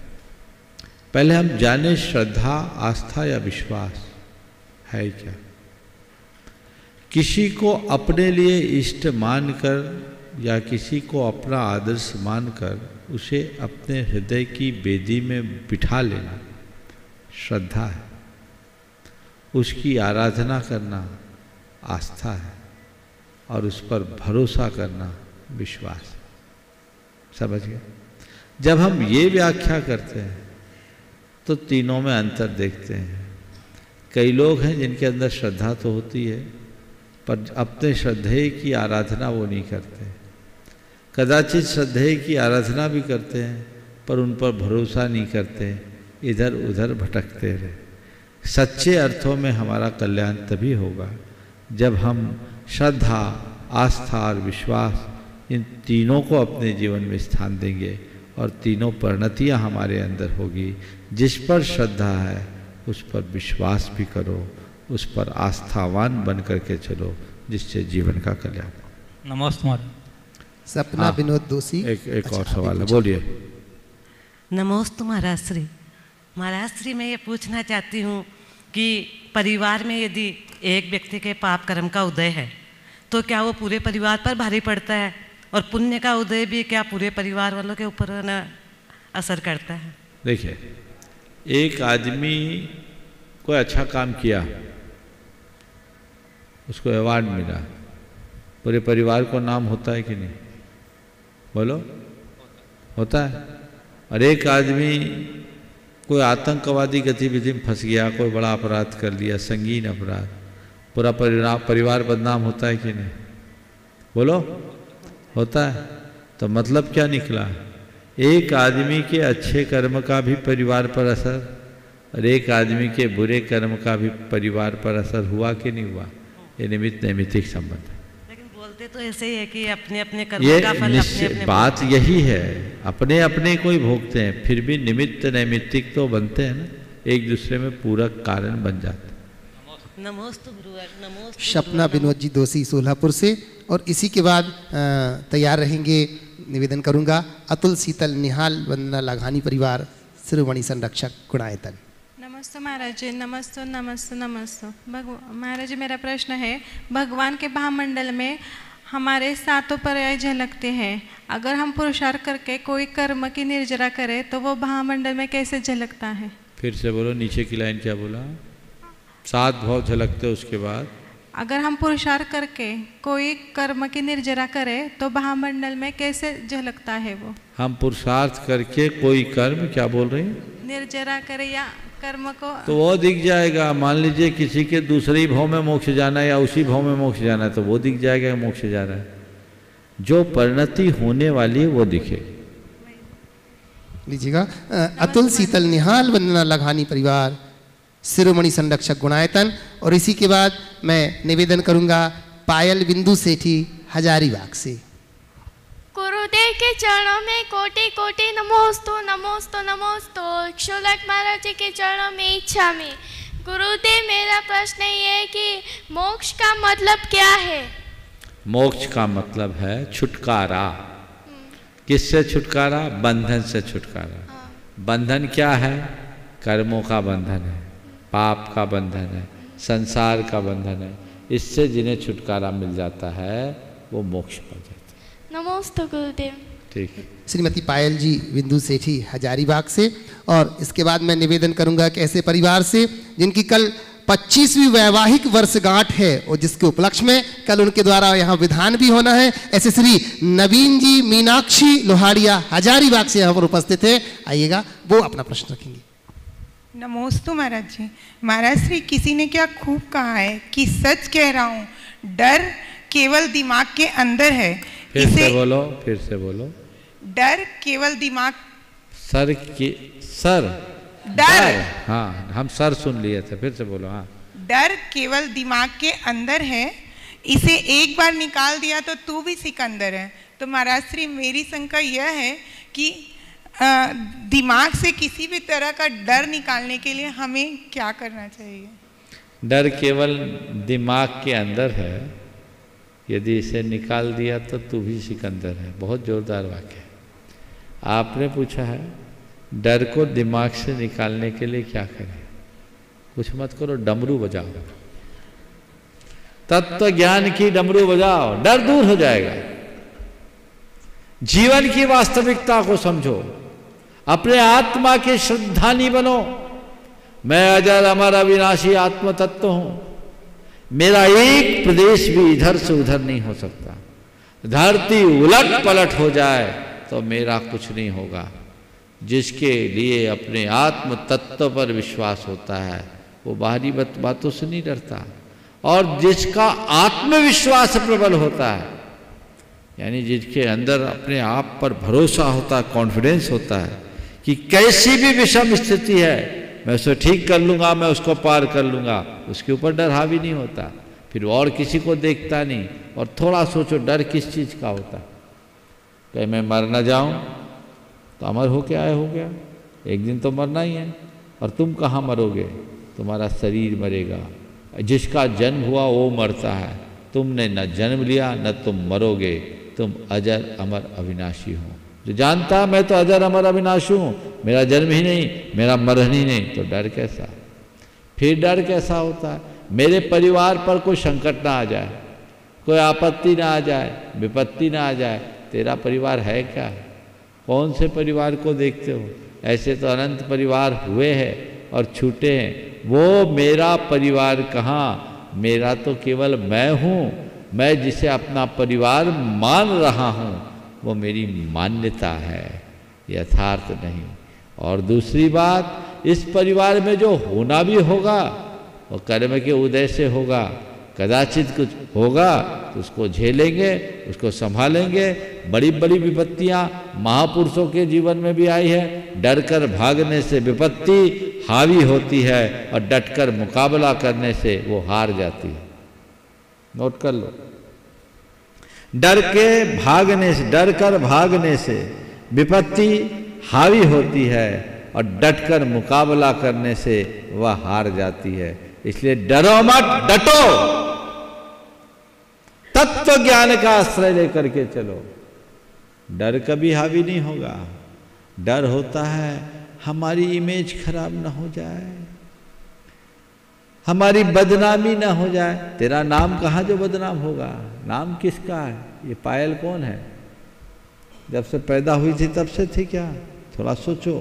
पहले हम जाने श्रद्धा, आस्था या विश्वास है क्या। किसी को अपने लिए इष्ट मानकर या किसी को अपना आदर्श मानकर उसे अपने हृदय की बेदी में बिठा लेना श्रद्धा है। उसकी आराधना करना आस्था है और उस पर भरोसा करना विश्वास। समझ गए? जब हम ये व्याख्या करते हैं तो तीनों में अंतर देखते हैं। कई लोग हैं जिनके अंदर श्रद्धा तो होती है पर अपने श्रद्धेय की आराधना वो नहीं करते। कदाचित श्रद्धेय की आराधना भी करते हैं पर उन पर भरोसा नहीं करते, इधर उधर भटकते रहे। सच्चे अर्थों में हमारा कल्याण तभी होगा जब हम श्रद्धा, आस्था और विश्वास इन तीनों को अपने जीवन में स्थान देंगे और तीनों परिणतियाँ हमारे अंदर होगी। जिस पर श्रद्धा है उस पर विश्वास भी करो, उस पर आस्थावान बन करके चलो, जिससे जीवन का कल्याण। नमस्ते महाराज। सपना विनोद दोषी, एक और सवाल है, बोलिए। नमोस्तु महाराज श्री। महाराज श्री, मैं ये पूछना चाहती हूँ कि परिवार में यदि एक व्यक्ति के पाप कर्म का उदय है तो क्या वो पूरे परिवार पर भारी पड़ता है, और पुण्य का उदय भी क्या पूरे परिवार वालों के ऊपर न असर करता है? देखिए, एक आदमी कोई अच्छा काम किया, उसको अवार्ड मिला, पूरे परिवार को नाम होता है कि नहीं? बोलो, होता है। और एक आदमी कोई आतंकवादी गतिविधि में फंस गया, कोई बड़ा अपराध कर लिया, संगीन अपराध, पूरा परिवार बदनाम होता है कि नहीं? बोलो, होता है। तो मतलब क्या निकला? एक आदमी के अच्छे कर्म का भी परिवार पर असर और एक आदमी के बुरे कर्म का भी परिवार पर असर हुआ कि नहीं हुआ? ये निमित्त नैमित्तिक संबंध है। लेकिन बोलते तो ऐसे ही है कि अपने अपने कर्म का फल अपने बात यही है, अपने अपने कोई भोगते हैं, फिर भी निमित्त नैमित्तिक तो बनते हैं ना, एक दूसरे में पूरक कारण बन जाते हैं। नमोस्तु गुरुवर, नमोस्तु। सपना विनोद जी दोषी सोलापुर से। और इसी के बाद तैयार रहेंगे, निवेदन करूंगा अतुल शीतल निहाल वंदना लाघानी परिवार शिरोमणि संरक्षक गुणायतन। नमस्ते महाराज जी। नमस्ते नमस्ते नमस्ते। महाराज जी, मेरा प्रश्न है, भगवान के महामंडल में हमारे सातों पर्याय झलकते हैं। अगर हम पुरुषार्थ करके कोई कर्म की निर्जरा करें तो वो महामंडल में कैसे झलकता है? फिर से बोलो, नीचे की लाइन क्या बोला? 7 भाव झलकते, उसके बाद अगर हम पुरुषार्थ करके कोई कर्म की निर्जरा करें तो महामंडल में कैसे झलकता है वो? हम पुरुषार्थ करके कोई कर्म, क्या बोल रही हैं? निर्जरा करे या कर्म को, तो वो दिख जाएगा। मान लीजिए किसी के दूसरे ही भाव में मोक्ष जाना है या उसी भाव में मोक्ष जाना है तो वो दिख जाएगा कि मोक्ष जा रहा है। जो परिणति होने वाली है वो दिखे। लीजिएगा अतुल शीतल निहाल वंदना लाघानी परिवार शिरोमणि संरक्षक गुणायतन। और इसी के बाद मैं निवेदन करूंगा पायल बिंदु सेठी हजारीबाग से। गुरुदेव के चरणों में कोटि कोटि नमोस्तु नमोस्तु नमोस्तु। क्षुलक महाराज जी के चरणों में इच्छा में। गुरुदेव, मेरा प्रश्न ये है कि मोक्ष का मतलब क्या है? मोक्ष का मतलब है छुटकारा। किससे छुटकारा? बंधन से छुटकारा। बंधन क्या है? कर्मों का बंधन है, पाप का बंधन है, संसार का बंधन है। इससे जिन्हें छुटकारा मिल जाता है वो मोक्ष पा जाते हैं। नमोस्तु गुरुदेव। ठीक है। श्रीमती पायल जी बिंदु सेठी हजारीबाग से। और इसके बाद मैं निवेदन करूंगा कि ऐसे परिवार से जिनकी कल 25वीं वैवाहिक वर्षगांठ है और जिसके उपलक्ष्य में कल उनके द्वारा यहाँ विधान भी होना है। ऐसे श्री नवीन जी मीनाक्षी लोहाड़िया हजारीबाग से यहाँ पर उपस्थित है, आइएगा, वो अपना प्रश्न रखेंगे। नमोस्तु महाराज जी। महाराज श्री, किसी ने क्या खूब कहा है कि सच कह रहा हूँ, डर केवल दिमाग के अंदर है। फिर से बोलो, फिर से बोलो। डर केवल दिमाग, सर डर, हाँ हम सर सुन लिए थे, फिर से बोलो। हाँ, डर केवल दिमाग के अंदर है, इसे एक बार निकाल दिया तो तू भी सिकंदर है। तो महाराज श्री, मेरी शंका यह है कि दिमाग से किसी भी तरह का डर निकालने के लिए हमें क्या करना चाहिए? डर केवल दिमाग के अंदर है, यदि इसे निकाल दिया तो तू भी सिकंदर है। बहुत जोरदार वाक्य है। आपने पूछा है डर को दिमाग से निकालने के लिए क्या करें? कुछ मत करो, डमरू बजाओ, तत्व ज्ञान की डमरू बजाओ, डर दूर हो जाएगा। जीवन की वास्तविकता को समझो, अपने आत्मा के श्रद्धानी बनो। मैं अजर अमर अविनाशी आत्म तत्व हूं, मेरा एक प्रदेश भी इधर से उधर नहीं हो सकता। धरती उलट पलट हो जाए तो मेरा कुछ नहीं होगा। जिसके लिए अपने आत्म तत्व पर विश्वास होता है वो बाहरी बातों से नहीं डरता, और जिसका आत्मविश्वास प्रबल होता है, यानी जिसके अंदर अपने आप पर भरोसा होता है, कॉन्फिडेंस होता है कि कैसी भी विषम स्थिति है मैं उसे ठीक कर लूँगा, मैं उसको पार कर लूँगा, उसके ऊपर डर हावी नहीं होता। फिर और किसी को देखता नहीं। और थोड़ा सोचो, डर किस चीज़ का होता है? कहीं मैं मर ना जाऊँ, तो अमर हो के आए हो गया, एक दिन तो मरना ही है। और तुम कहाँ मरोगे? तुम्हारा शरीर मरेगा। जिसका जन्म हुआ वो मरता है, तुमने न जन्म लिया न तुम मरोगे, तुम अजर अमर अविनाशी हो। जो जानता मैं तो अजर अमर अविनाशी हूँ, मेरा जन्म ही नहीं, मेरा मरण ही नहीं, तो डर कैसा? फिर डर कैसा होता है? मेरे परिवार पर कोई संकट ना आ जाए, कोई आपत्ति ना आ जाए, विपत्ति ना आ जाए। तेरा परिवार है क्या? कौन से परिवार को देखते हो? ऐसे तो अनंत परिवार हुए हैं और छूटे हैं। वो मेरा परिवार कहाँ? मेरा तो केवल मैं हूँ। मैं जिसे अपना परिवार मान रहा हूँ वो मेरी मान्यता है, यथार्थ नहीं। और दूसरी बात, इस परिवार में जो होना भी होगा वो कर्म के उदय से होगा। कदाचित कुछ होगा तो उसको झेलेंगे, उसको संभालेंगे। बड़ी बड़ी विपत्तियां महापुरुषों के जीवन में भी आई है। डर कर भागने से विपत्ति हावी होती है और डटकर मुकाबला करने से वो हार जाती है। नोट कर लो, डर कर भागने से विपत्ति हावी होती है और डटकर मुकाबला करने से वह हार जाती है। इसलिए डरो मत, डटो, तत्व ज्ञान का आश्रय लेकर के चलो। डर कभी हावी नहीं होगा। डर होता है हमारी इमेज खराब ना हो जाए, हमारी बदनामी ना हो जाए। तेरा नाम कहाँ जो बदनाम होगा? नाम किसका है? ये पायल कौन है? जब से पैदा हुई थी तब से थी क्या? थोड़ा सोचो।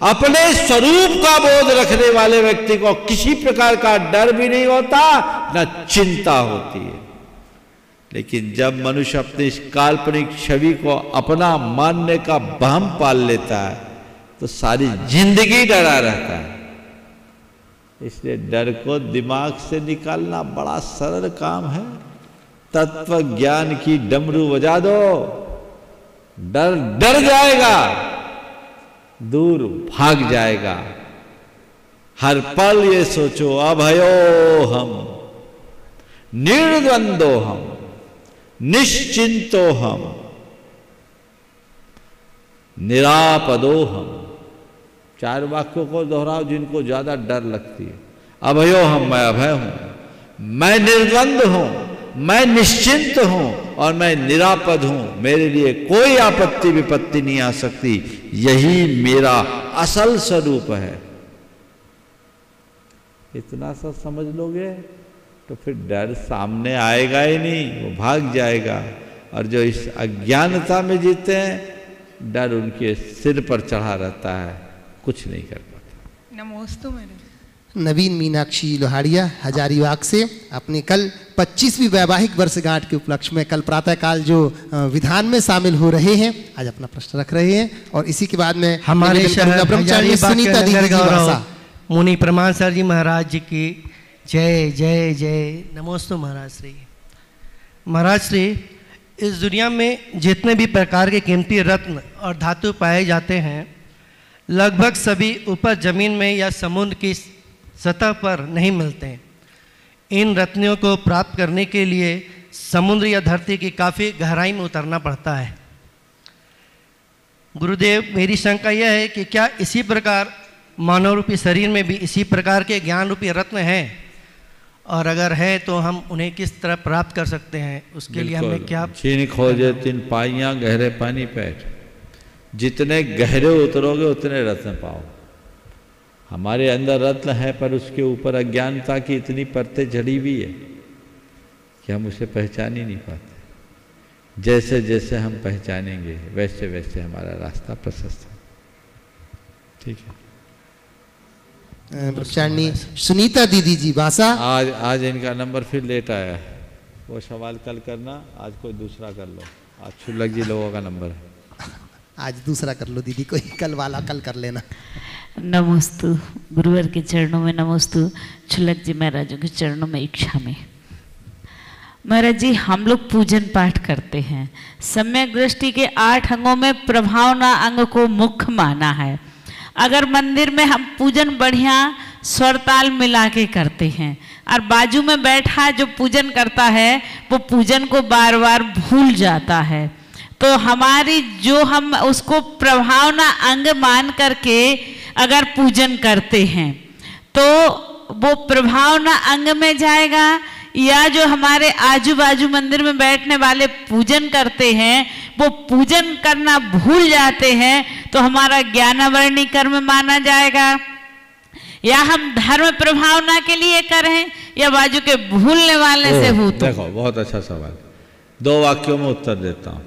अपने स्वरूप का बोध रखने वाले व्यक्ति को किसी प्रकार का डर भी नहीं होता, न चिंता होती है। लेकिन जब मनुष्य अपने इस काल्पनिक छवि को अपना मानने का भ्रम पाल लेता है तो सारी जिंदगी डरा रहता है। इसलिए डर को दिमाग से निकालना बड़ा सरल काम है। तत्व ज्ञान की डमरू बजा दो, डर डर जाएगा, दूर भाग जाएगा। हर पल ये सोचो, अभयो हम, निर्द्वंदो हम, निश्चिंतो हम, निरापदो हम। चार वाक्यों को दोहराओ जिनको ज्यादा डर लगती है। अभयो हम, मैं अभय हूं, मैं निर्द्वंद हूं, मैं निश्चिंत हूं और मैं निरापद हूं। मेरे लिए कोई आपत्ति विपत्ति नहीं आ सकती। यही मेरा असल स्वरूप है। इतना सा समझ लोगे तो फिर डर सामने आएगा ही नहीं, वो भाग जाएगा। और जो इस अज्ञानता में जीते हैं, डर उनके सिर पर चढ़ा रहता है, कुछ नहीं कर पाता। नमोस्तु मेरे। नवीन मीनाक्षी लोहाड़िया हजारीबाग से अपने कल 25वीं वैवाहिक वर्षगांठ के उपलक्ष्य में कल प्रातःकाल जो विधान में शामिल हो रहे हैं, आज अपना प्रश्न रख रहे हैं। और इसी के बाद में हमारे ब्रह्मचारी सुनीता दीदी जी भाषा। मुनि प्रमाण सर जी महाराज जी की जय जय जय। नमोस्तु महाराज श्री। महाराज श्री, इस दुनिया में जितने भी प्रकार के कीमती रत्न और धातु पाए जाते हैं, लगभग सभी ऊपर जमीन में या समुद्र की सतह पर नहीं मिलते। इन रत्नों को प्राप्त करने के लिए समुद्र या धरती की काफ़ी गहराई में उतरना पड़ता है। गुरुदेव, मेरी शंका यह है कि क्या इसी प्रकार मानव रूपी शरीर में भी इसी प्रकार के ज्ञान रूपी रत्न हैं, और अगर है तो हम उन्हें किस तरह प्राप्त कर सकते हैं? उसके लिए हमें क्या? चीन खोजे तीन पाइयाँ गहरे पानी पैठ। जितने गहरे उतरोगे उतने रत्न पाओ। हमारे अंदर रत्न है, पर उसके ऊपर अज्ञानता की इतनी परतें जड़ी हुई है कि हम उसे पहचान ही नहीं पाते। जैसे जैसे हम पहचानेंगे वैसे वैसे हमारा रास्ता प्रशस्त है। ठीक है। ब्रह्मचारिणी सुनीता दीदी जी भाषा। आज इनका नंबर फिर लेट आया है। वो सवाल कल करना, आज कोई दूसरा कर लो। आज शुल्लक जी लोगों का नंबर है। आज दूसरा कर लो दीदी, कोई कल वाला कल कर लेना। नमोस्तु गुरुवर के चरणों में नमोस्तु, शुल्लक जी महाराजों के चरणों में इच्छा में। महाराज जी, हम लोग पूजन पाठ करते हैं। सम्यक दृष्टि के 8 अंगों में प्रभावना अंग को मुख्य माना है। अगर मंदिर में हम पूजन बढ़िया स्वर ताल मिला के करते हैं और बाजू में बैठा जो पूजन करता है वो पूजन को बार बार भूल जाता है, तो हमारी जो हम उसको प्रभावना अंग मान करके अगर पूजन करते हैं तो वो प्रभावना अंग में जाएगा, या जो हमारे आजू बाजू मंदिर में बैठने वाले पूजन करते हैं वो पूजन करना भूल जाते हैं तो हमारा ज्ञानावरणी कर्म माना जाएगा, या हम धर्म प्रभावना के लिए करें या बाजू के भूलने वाले से हो? तो देखो, बहुत अच्छा सवाल। 2 वाक्यों में उत्तर देता हूँ।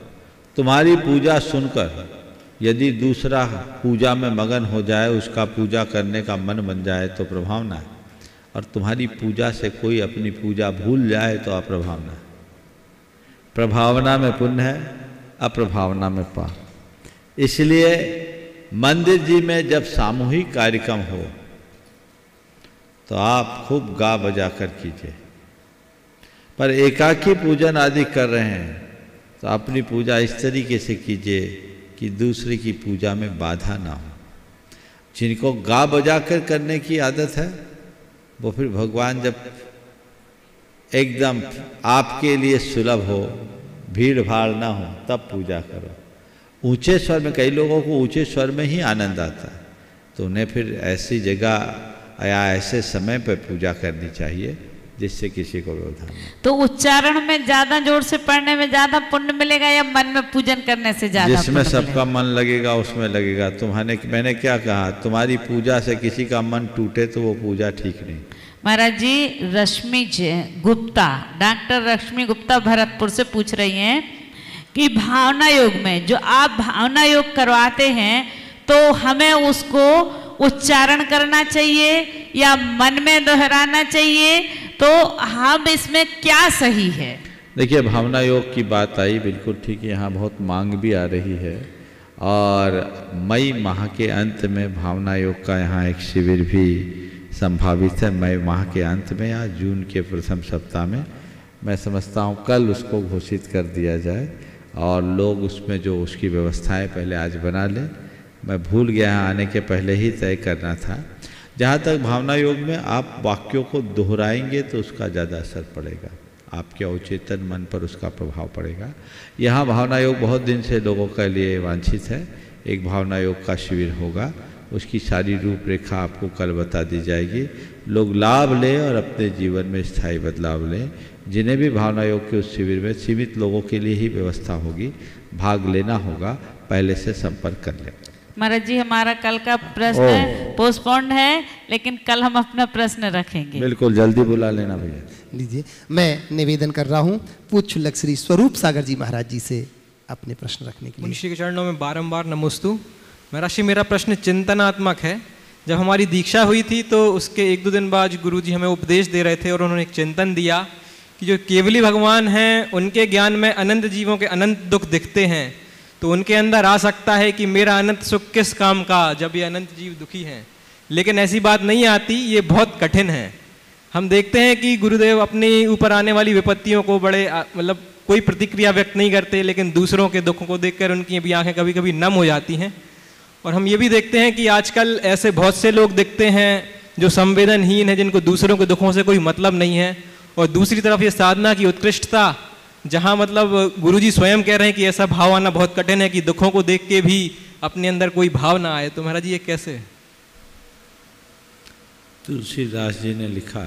तुम्हारी पूजा सुनकर यदि दूसरा पूजा में मगन हो जाए, उसका पूजा करने का मन बन जाए तो प्रभावना है, और तुम्हारी पूजा से कोई अपनी पूजा भूल जाए तो अप्रभावना है। प्रभावना में पुण्य है, अप्रभावना में पाप। इसलिए मंदिर जी में जब सामूहिक कार्यक्रम हो तो आप खूब गा बजा कर कीजिए, पर एकाकी पूजन आदि कर रहे हैं तो अपनी पूजा इस तरीके से कीजिए कि दूसरे की पूजा में बाधा ना हो। जिनको गा बजा कर करने की आदत है वो फिर भगवान जब एकदम आपके लिए सुलभ हो, भीड़ भाड़ ना हो, तब पूजा करो। ऊंचे स्वर में, कई लोगों को ऊंचे स्वर में ही आनंद आता है, तो उन्हें फिर ऐसी जगह या ऐसे समय पर पूजा करनी चाहिए जिससे किसी को व्यवधान नहीं। तो उच्चारण में ज्यादा जोर से पढ़ने में ज्यादा पुण्य मिलेगा या मन में पूजन करने से ज्यादा? जिसमें सबका मन लगेगा उसमें लगेगा। मैंने क्या कहा, तुम्हारी पूजा से किसी का मन टूटे तो वो पूजा ठीक नहीं। महाराज जी, रश्मि गुप्ता, डॉक्टर रश्मि गुप्ता भरतपुर से पूछ रही हैं कि भावना योग में जो आप भावना योग करवाते हैं तो हमें उसको उच्चारण करना चाहिए या मन में दोहराना चाहिए, तो हम इसमें क्या सही है? देखिए, भावना योग की बात आई, बिल्कुल ठीक है। यहाँ बहुत मांग भी आ रही है, और मई माह के अंत में भावना योग का यहाँ एक शिविर भी संभावित है। मई माह के अंत में या जून के प्रथम सप्ताह में, मैं समझता हूँ कल उसको घोषित कर दिया जाए और लोग उसमें जो उसकी व्यवस्थाएं पहले आज बना लें। मैं भूल गया, यहाँ आने के पहले ही तय करना था। जहाँ तक भावना योग में आप वाक्यों को दोहराएंगे तो उसका ज़्यादा असर पड़ेगा, आपके अवचेतन मन पर उसका प्रभाव पड़ेगा। यहाँ भावना योग बहुत दिन से लोगों के लिए वांछित है। एक भावना योग का शिविर होगा, उसकी सारी रूपरेखा आपको कल बता दी जाएगी। लोग लाभ लें और अपने जीवन में स्थायी बदलाव लें। जिन्हें भी भावना योग के उस शिविर में सीमित लोगों के लिए ही व्यवस्था होगी, भाग लेना होगा, पहले से संपर्क कर लें। महाराज जी, हमारा कल का प्रश्न पोस्टपोन्ड है, लेकिन कल हम अपना प्रश्न रखेंगे। बिल्कुल, जल्दी बुला लेना भैया। लीजिए, मैं निवेदन कर रहा हूँ पूज्य शुल्लक श्री स्वरूप सागर जी महाराज जी से अपने प्रश्न रखने के लिए। मुनिषी के चरणों में बारंबार नमोस्तु। महाराज जी, मेरा प्रश्न चिंतनात्मक है जब हमारी दीक्षा हुई थी तो उसके 1-2 दिन बाद गुरुजी हमें उपदेश दे रहे थे और उन्होंने एक चिंतन दिया कि जो केवली भगवान हैं उनके ज्ञान में अनंत जीवों के अनंत दुख दिखते हैं, तो उनके अंदर आ सकता है कि मेरा अनंत सुख किस काम का जब ये अनंत जीव दुखी हैं। लेकिन ऐसी बात नहीं आती, ये बहुत कठिन है। हम देखते हैं कि गुरुदेव अपने ऊपर आने वाली विपत्तियों को बड़े मतलब कोई प्रतिक्रिया व्यक्त नहीं करते, लेकिन दूसरों के दुखों को देखकर उनकी भी आंखें कभी कभी नम हो जाती हैं। और हम ये भी देखते हैं कि आजकल ऐसे बहुत से लोग दिखते हैं जो संवेदनहीन हैं, जिनको दूसरों के दुखों से कोई मतलब नहीं है। और दूसरी तरफ ये साधना की उत्कृष्टता, जहाँ मतलब गुरुजी स्वयं कह रहे हैं कि ऐसा भाव आना बहुत कठिन है कि दुखों को देख के भी अपने अंदर कोई भाव ना आए। तो महाराज जी ये कैसे? तुलसीदास जी ने लिखा,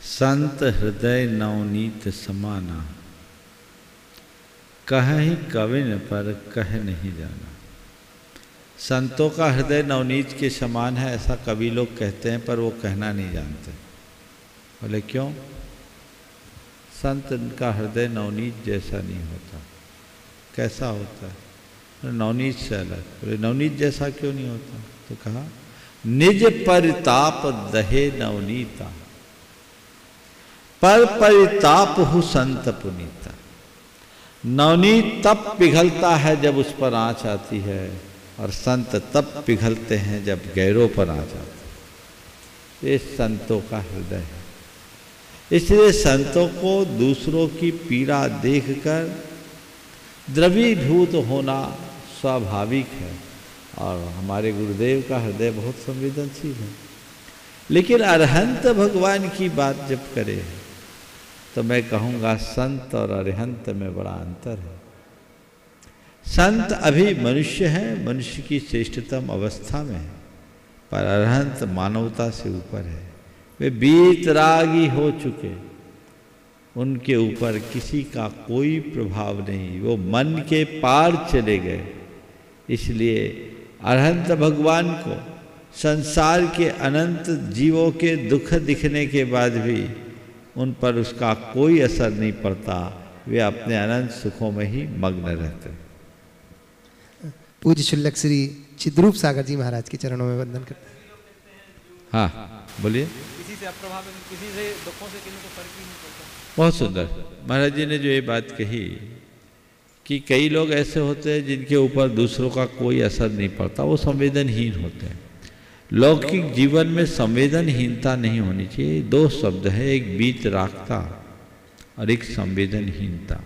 संत हृदय नवनीत समाना, कहीं कविन पर कह नहीं जाना। संतों का हृदय नवनीत के समान है ऐसा कवि लोग कहते हैं, पर वो कहना नहीं जानते। बोले क्यों? संत का हृदय नवनीत जैसा नहीं होता। कैसा होता है? नवनीत से अलग। बोले नवनीत जैसा क्यों नहीं होता? तो कहा, निज परिताप दहे नवनीता, पर परिताप हु संत पुनीता। नवनीत तब पिघलता है जब उस पर आँच आती है, और संत तब पिघलते हैं जब गैरों पर आँच आती है। ये संतों का हृदय है। इसलिए संतों को दूसरों की पीड़ा देखकर द्रवीभूत होना स्वाभाविक है। और हमारे गुरुदेव का हृदय बहुत संवेदनशील है। लेकिन अरहंत भगवान की बात जब करें तो मैं कहूँगा संत और अरहंत में बड़ा अंतर है। संत अभी मनुष्य है, मनुष्य की श्रेष्ठतम अवस्था में है, पर अरहंत मानवता से ऊपर है। वे वीतरागी हो चुके, उनके ऊपर किसी का कोई प्रभाव नहीं, वो मन के पार चले गए। इसलिए अरहंत भगवान को संसार के अनंत जीवों के दुख दिखने के बाद भी उन पर उसका कोई असर नहीं पड़ता। वे अपने अनंत सुखों में ही मग्न रहते। पूज्य शुल्लक श्री चिद्रूप सागर जी महाराज के चरणों में वंदन करते हैं। हाँ बोलिए। किसी से अप्रभावित, किसी से दुखों से किसी को फर्क ही नहीं पड़ता। बहुत सुंदर महाराज जी ने जो ये बात कही कि कई लोग ऐसे होते हैं जिनके ऊपर दूसरों का कोई असर नहीं पड़ता, वो संवेदनहीन होते हैं। लौकिक जीवन में संवेदनहीनता नहीं होनी चाहिए। दो शब्द है, एक वीतरागता और एक संवेदनहीनता।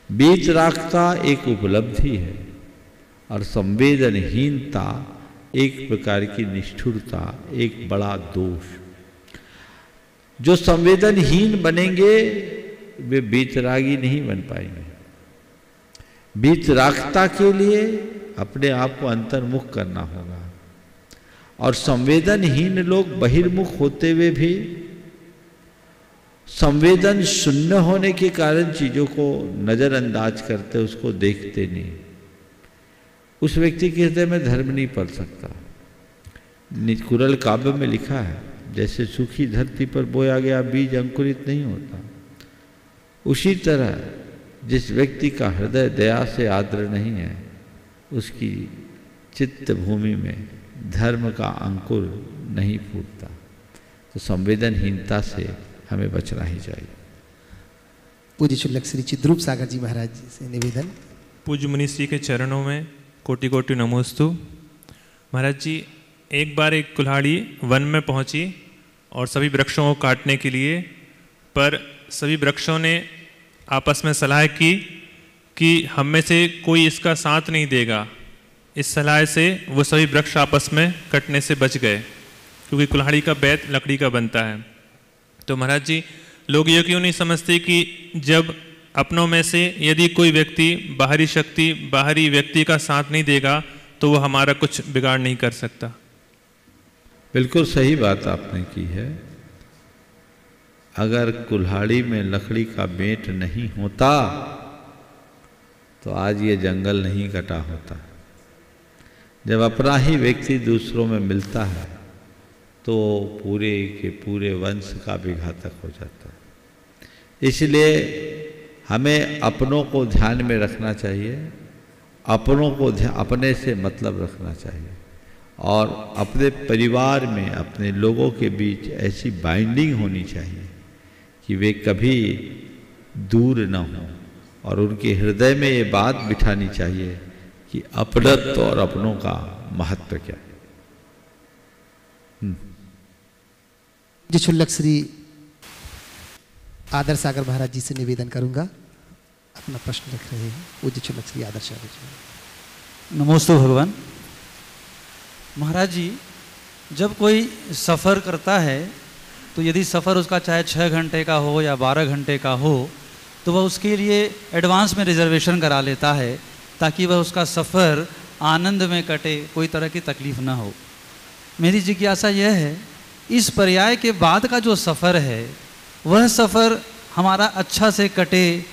वीतरागता एक उपलब्धि है और संवेदनहीनता एक प्रकार की निष्ठुरता, एक बड़ा दोष। जो संवेदनहीन बनेंगे वे वीतरागी नहीं बन पाएंगे। वीतरागता के लिए अपने आप को अंतर्मुख करना होगा, और संवेदनहीन लोग बहिर्मुख होते हुए भी संवेदन शून्य होने के कारण चीजों को नजरअंदाज करते, उसको देखते नहीं। उस व्यक्ति के हृदय में धर्म नहीं पल सकता। कुरल काव्य में लिखा है, जैसे सूखी धरती पर बोया गया बीज अंकुरित नहीं होता, उसी तरह जिस व्यक्ति का हृदय दया से आर्द्र नहीं है, उसकी चित्त भूमि में धर्म का अंकुर नहीं फूटता। तो संवेदनहीनता से हमें बचना ही चाहिए। पूज्य शुल्लक श्री चिद्रूप सागर जी महाराज जी से निवेदन। पूज्य मुनीश जी के चरणों में कोटि कोटि नमोस्तु। महाराज जी, एक बार एक कुल्हाड़ी वन में पहुंची और सभी वृक्षों को काटने के लिए, पर सभी वृक्षों ने आपस में सलाह की कि हम में से कोई इसका साथ नहीं देगा। इस सलाह से वो सभी वृक्ष आपस में कटने से बच गए, क्योंकि कुल्हाड़ी का बैत लकड़ी का बनता है। तो महाराज जी, लोग ये क्यों नहीं समझते कि जब अपनों में से यदि कोई व्यक्ति बाहरी शक्ति, बाहरी व्यक्ति का साथ नहीं देगा तो वो हमारा कुछ बिगाड़ नहीं कर सकता? बिल्कुल सही बात आपने की है। अगर कुल्हाड़ी में लकड़ी का बेंट नहीं होता तो आज ये जंगल नहीं कटा होता। जब अपना ही व्यक्ति दूसरों में मिलता है तो पूरे के पूरे वंश का भी घातक हो जाता है। इसलिए हमें अपनों को ध्यान में रखना चाहिए अपनों को अपने से मतलब रखना चाहिए और अपने परिवार में अपने लोगों के बीच ऐसी बाइंडिंग होनी चाहिए कि वे कभी दूर न हों और उनके हृदय में ये बात बिठानी चाहिए कि अपनत्व और अपनों का महत्व क्या है। जी क्षुल्लक श्री आदर्श सागर महाराज जी से निवेदन करूंगा, अपना प्रश्न रख रहे हैं। पूज्य क्षुल्लक श्री आदर्श सागर जी। नमोस्तु भगवान। महाराज जी, जब कोई सफ़र करता है तो यदि सफ़र उसका चाहे 6 घंटे का हो या 12 घंटे का हो तो वह उसके लिए एडवांस में रिजर्वेशन करा लेता है ताकि वह उसका सफ़र आनंद में कटे, कोई तरह की तकलीफ़ ना हो। मेरी जिज्ञासा यह है, इस पर्याय के बाद का जो सफ़र है वह सफ़र हमारा अच्छा से कटे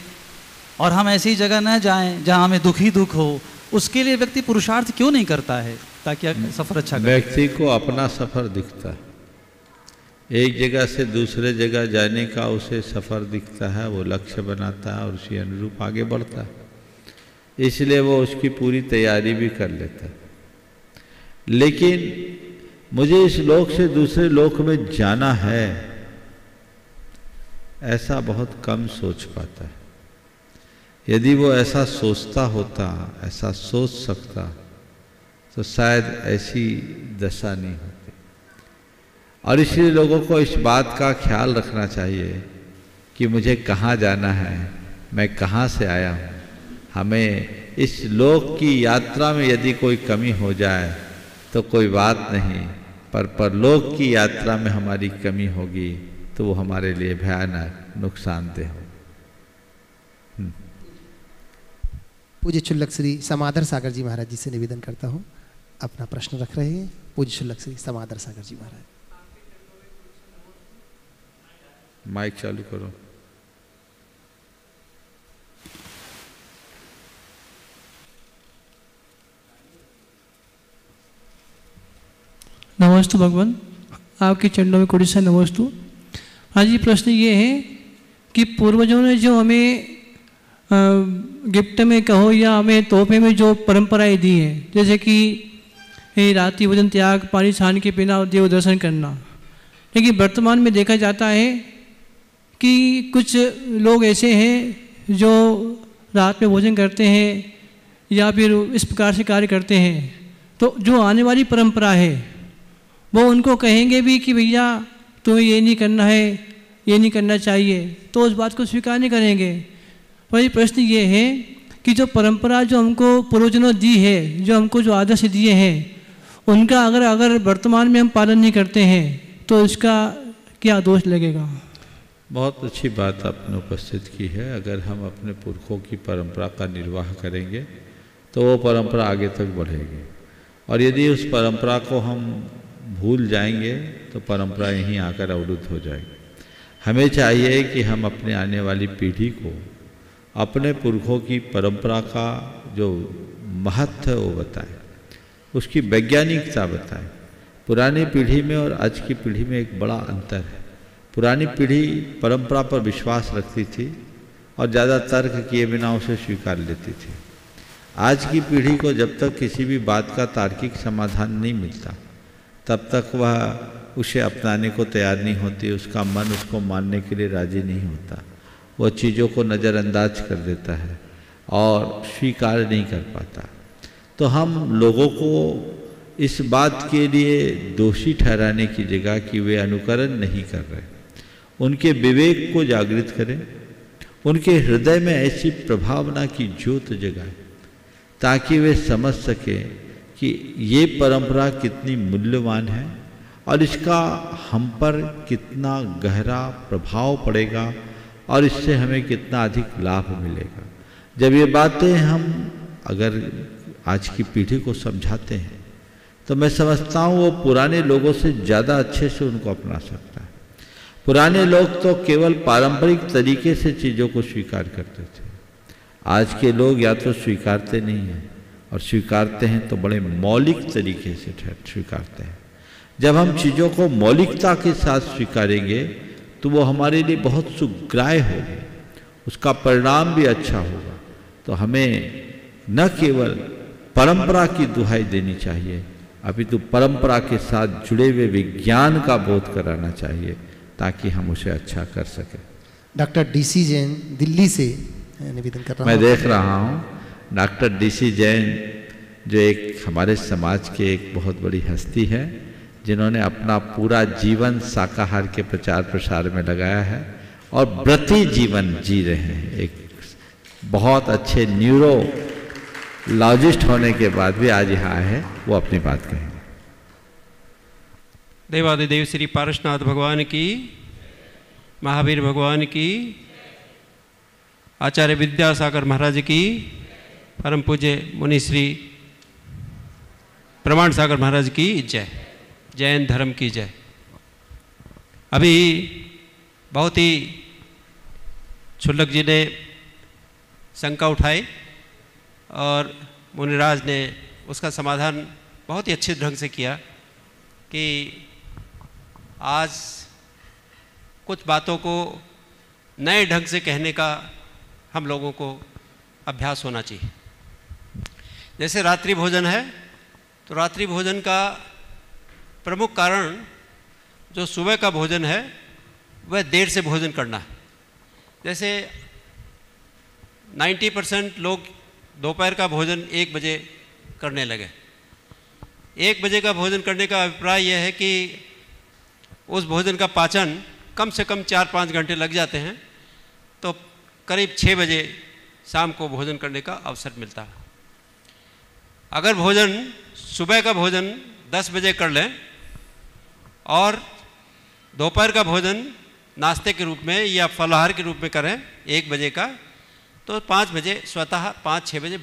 और हम ऐसी जगह न जाएं जहां हमें दुख ही दुख हो, उसके लिए व्यक्ति पुरुषार्थ क्यों नहीं करता है ताकि सफ़र अच्छा करे? व्यक्ति को अपना सफ़र दिखता है, एक जगह से दूसरे जगह जाने का उसे सफ़र दिखता है, वो लक्ष्य बनाता है और उसी अनुरूप आगे बढ़ता है, इसलिए वो उसकी पूरी तैयारी भी कर लेता है। लेकिन मुझे इस लोक से दूसरे लोक में जाना है, ऐसा बहुत कम सोच पाता है। यदि वो ऐसा सोचता होता, ऐसा सोच सकता, तो शायद ऐसी दशा नहीं होती। और इसलिए लोगों को इस बात का ख्याल रखना चाहिए कि मुझे कहाँ जाना है, मैं कहाँ से आया हूँ। हमें इस लोक की यात्रा में यदि कोई कमी हो जाए तो कोई बात नहीं, पर परलोक की यात्रा में हमारी कमी होगी तो वो हमारे लिए भयानक नुकसानदेह हो। पूज्य क्षुल्लक श्री समादर सागर जी महाराज जी से निवेदन करता हूँ, अपना प्रश्न रख रहे हैं। पूज्य क्षुल्लक श्री समादर सागर जी महाराज। माइक चालू करो। नमस्तु भगवान, आपके चरणों में कोटि से नमस्तु। हाँ जी, प्रश्न ये है कि पूर्वजों ने जो हमें गिफ्ट में कहो या हमें तोहफे में जो परंपराएं दी हैं, जैसे कि रात्रि भोजन त्याग, पानी छान के पीना और देव दर्शन करना, लेकिन वर्तमान में देखा जाता है कि कुछ लोग ऐसे हैं जो रात में भोजन करते हैं या फिर इस प्रकार से कार्य करते हैं, तो जो आने वाली परंपरा है वो उनको कहेंगे भी कि भैया तुम्हें ये नहीं करना है, ये नहीं करना चाहिए, तो उस बात को स्वीकार नहीं करेंगे। वही प्रश्न ये है कि जो परंपरा जो हमको पूर्वजों दी है, जो हमको जो आदर्श दिए हैं, उनका अगर वर्तमान में हम पालन नहीं करते हैं तो इसका क्या दोष लगेगा? बहुत अच्छी बात आपने उपस्थित की है। अगर हम अपने पुरखों की परंपरा का निर्वाह करेंगे तो वो परंपरा आगे तक बढ़ेगी, और यदि उस परंपरा को हम भूल जाएंगे तो परंपरा यहीं आकर अवरुद्ध हो जाएगी। हमें चाहिए कि हम अपने आने वाली पीढ़ी को अपने पुरखों की परंपरा का जो महत्व है वो बताएं, उसकी वैज्ञानिकता बताएं। पुरानी पीढ़ी में और आज की पीढ़ी में एक बड़ा अंतर है। पुरानी पीढ़ी परंपरा पर विश्वास रखती थी और ज़्यादा तर्क किए बिना उसे स्वीकार लेती थी। आज की पीढ़ी को जब तक किसी भी बात का तार्किक समाधान नहीं मिलता तब तक वह उसे अपनाने को तैयार नहीं होती, उसका मन उसको मानने के लिए राजी नहीं होता, वह चीज़ों को नज़रअंदाज कर देता है और स्वीकार नहीं कर पाता। तो हम लोगों को इस बात के लिए दोषी ठहराने की जगह कि वे अनुकरण नहीं कर रहे, उनके विवेक को जागृत करें, उनके हृदय में ऐसी प्रभावना की ज्योत जगाएं ताकि वे समझ सकें कि ये परंपरा कितनी मूल्यवान है और इसका हम पर कितना गहरा प्रभाव पड़ेगा और इससे हमें कितना अधिक लाभ मिलेगा। जब ये बातें हम अगर आज की पीढ़ी को समझाते हैं तो मैं समझता हूँ वो पुराने लोगों से ज़्यादा अच्छे से उनको अपना सकता है। पुराने लोग तो केवल पारंपरिक तरीके से चीज़ों को स्वीकार करते थे, आज के लोग या तो स्वीकारते नहीं हैं और स्वीकारते हैं तो बड़े मौलिक तरीके से स्वीकारते हैं। जब हम चीज़ों को मौलिकता के साथ स्वीकारेंगे तो वो हमारे लिए बहुत सुग्राह्य होगी, उसका परिणाम भी अच्छा होगा। तो हमें न केवल परंपरा की दुहाई देनी चाहिए, अपितु परंपरा के साथ जुड़े हुए विज्ञान का बोध कराना चाहिए ताकि हम उसे अच्छा कर सकें। डॉक्टर डीसी जैन दिल्ली से निवेदन कर रहा हूँ। मैं देख रहा हूँ डॉक्टर डीसी जैन जो एक हमारे समाज के एक बहुत बड़ी हस्ती है, जिन्होंने अपना पूरा जीवन शाकाहार के प्रचार प्रसार में लगाया है और व्रती जीवन जी रहे हैं। एक बहुत अच्छे न्यूरोलॉजिस्ट होने के बाद भी आज यहाँ आए हैं, वो अपनी बात कहेंगे। देवादिदेव श्री पारसनाथ भगवान की, महावीर भगवान की, आचार्य विद्यासागर महाराज की, परम पूज्य मुनि श्री प्रमाण सागर महाराज की जय, जैन धर्म की जय। अभी बहुत ही क्षुल्लक जी ने शंका उठाई और मुनिराज ने उसका समाधान बहुत ही अच्छे ढंग से किया कि आज कुछ बातों को नए ढंग से कहने का हम लोगों को अभ्यास होना चाहिए। जैसे रात्रि भोजन है, तो रात्रि भोजन का प्रमुख कारण जो सुबह का भोजन है वह देर से भोजन करना है। जैसे 90% लोग दोपहर का भोजन 1 बजे करने लगे। 1 बजे का भोजन करने का अभिप्राय यह है कि उस भोजन का पाचन कम से कम 4-5 घंटे लग जाते हैं, तो करीब 6 बजे शाम को भोजन करने का अवसर मिलता है। अगर भोजन सुबह का भोजन 10 बजे कर लें और दोपहर का भोजन नाश्ते के रूप में या फलाहार के रूप में करें 1 बजे का, तो 5 बजे स्वतः 5-6 बजे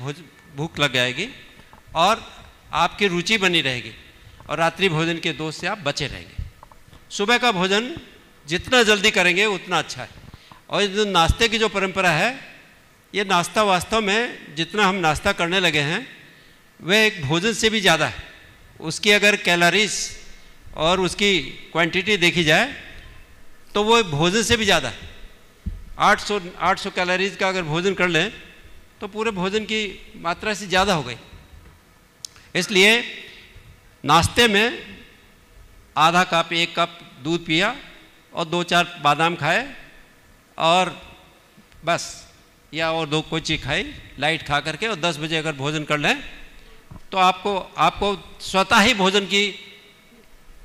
भूख लग जाएगी और आपकी रुचि बनी रहेगी और रात्रि भोजन के दोष से आप बचे रहेंगे। सुबह का भोजन जितना जल्दी करेंगे उतना अच्छा है। और जो नाश्ते की जो परंपरा है, ये नाश्ता वास्तव में जितना हम नाश्ता करने लगे हैं वह एक भोजन से भी ज़्यादा है। उसकी अगर कैलोरीज और उसकी क्वांटिटी देखी जाए तो वो भोजन से भी ज़्यादा है। 800 कैलोरीज का अगर भोजन कर लें तो पूरे भोजन की मात्रा से ज़्यादा हो गई। इसलिए नाश्ते में आधा कप 1 कप दूध पिया और 2-4 बादाम खाए और बस, या और 2 कोई चीज़ खाई लाइट खा करके, और 10 बजे अगर भोजन कर लें तो आपको स्वतः ही भोजन की,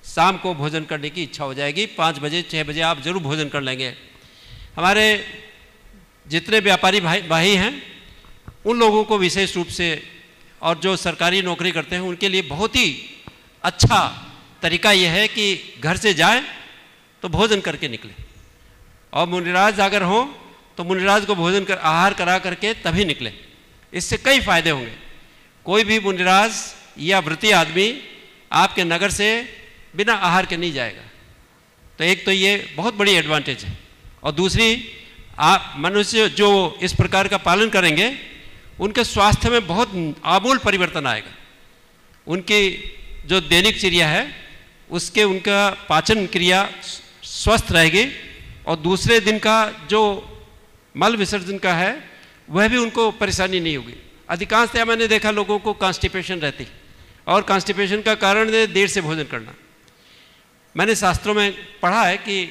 शाम को भोजन करने की इच्छा हो जाएगी। 5 बजे 6 बजे आप जरूर भोजन कर लेंगे। हमारे जितने व्यापारी भाई हैं उन लोगों को विशेष रूप से, और जो सरकारी नौकरी करते हैं उनके लिए बहुत ही अच्छा तरीका यह है कि घर से जाएं तो भोजन करके निकले, और मुनिराज अगर हों तो मुनिराज को भोजन कर आहार करा करके तभी निकले। इससे कई फायदे होंगे। कोई भी मुनिराज या व्रती आदमी आपके नगर से बिना आहार के नहीं जाएगा। तो एक तो ये बहुत बड़ी एडवांटेज है, और दूसरी, आप मनुष्य जो इस प्रकार का पालन करेंगे उनके स्वास्थ्य में बहुत आमूल परिवर्तन आएगा। उनकी जो दैनिक चर्या है उसके उनका पाचन क्रिया स्वस्थ रहेगी, और दूसरे दिन का जो मल विसर्जन का है वह भी उनको परेशानी नहीं होगी। अधिकांशतः मैंने देखा लोगों को कॉन्स्टिपेशन रहती, और कॉन्स्टिपेशन का कारण है देर से भोजन करना। मैंने शास्त्रों में पढ़ा है कि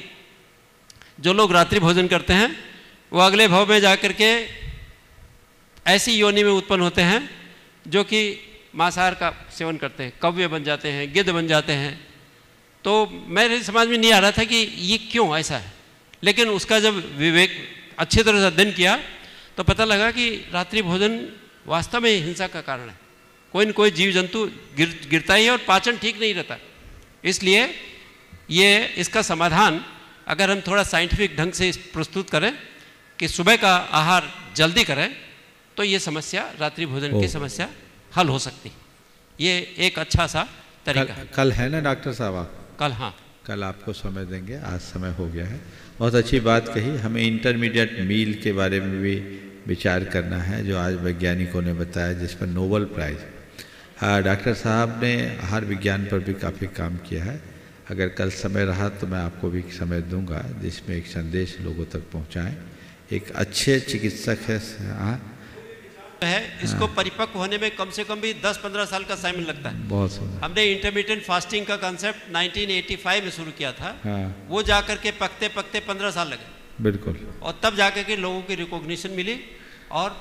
जो लोग रात्रि भोजन करते हैं वो अगले भाव में जाकर के ऐसी योनि में उत्पन्न होते हैं जो कि मांसाहार का सेवन करते हैं, कौवे बन जाते हैं, गिद्ध बन जाते हैं। तो मेरे समझ में नहीं आ रहा था कि ये क्यों ऐसा है, लेकिन उसका जब विवेक अच्छी तरह से अध्ययन किया तो पता लगा कि रात्रि भोजन वास्तव में हिंसा का कारण है। कोई न कोई जीव जंतु गिरता ही है और पाचन ठीक नहीं रहता। इसलिए ये इसका समाधान अगर हम थोड़ा साइंटिफिक ढंग से प्रस्तुत करें कि सुबह का आहार जल्दी करें तो ये समस्या, रात्रि भोजन की समस्या हल हो सकती। ये एक अच्छा सा तरीका है। कल है ना डॉक्टर साहब आप? कल, हाँ, कल आपको समय देंगे, आज समय हो गया है। बहुत अच्छी बात कही। हमें इंटरमीडिएट मील के बारे में भी विचार करना है, जो आज वैज्ञानिकों ने बताया, जिस पर नोबेल प्राइज़। हाँ, डॉक्टर साहब ने आहार विज्ञान पर भी काफ़ी काम किया है। अगर कल समय रहा तो मैं आपको भी समय दूंगा जिसमें एक संदेश लोगों तक पहुंचाएं। एक अच्छे चिकित्सक है। हाँ, है इसको परिपक्व होने में कम से कम भी 10-15 साल का समय लगता है। बहुत सुंदर। हमने इंटरमीडिएट फास्टिंग का कंसेप्ट 1985 में शुरू किया था। वो जाकर के पकते पकते 15 साल लगे। बिल्कुल। और तब जाकर के लोगों की रिकॉग्निशन मिली और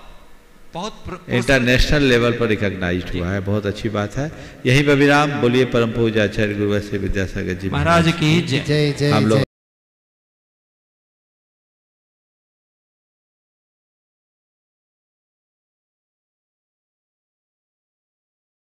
बहुत इंटरनेशनल लेवल पर रिकॉग्नाइज्ड हुआ है। बहुत अच्छी बात है। यहीं पर विराम। बोलिए परम पूज्य आचार्य गुरुवर श्री विद्यासागर जी महाराज की जय। हम लोग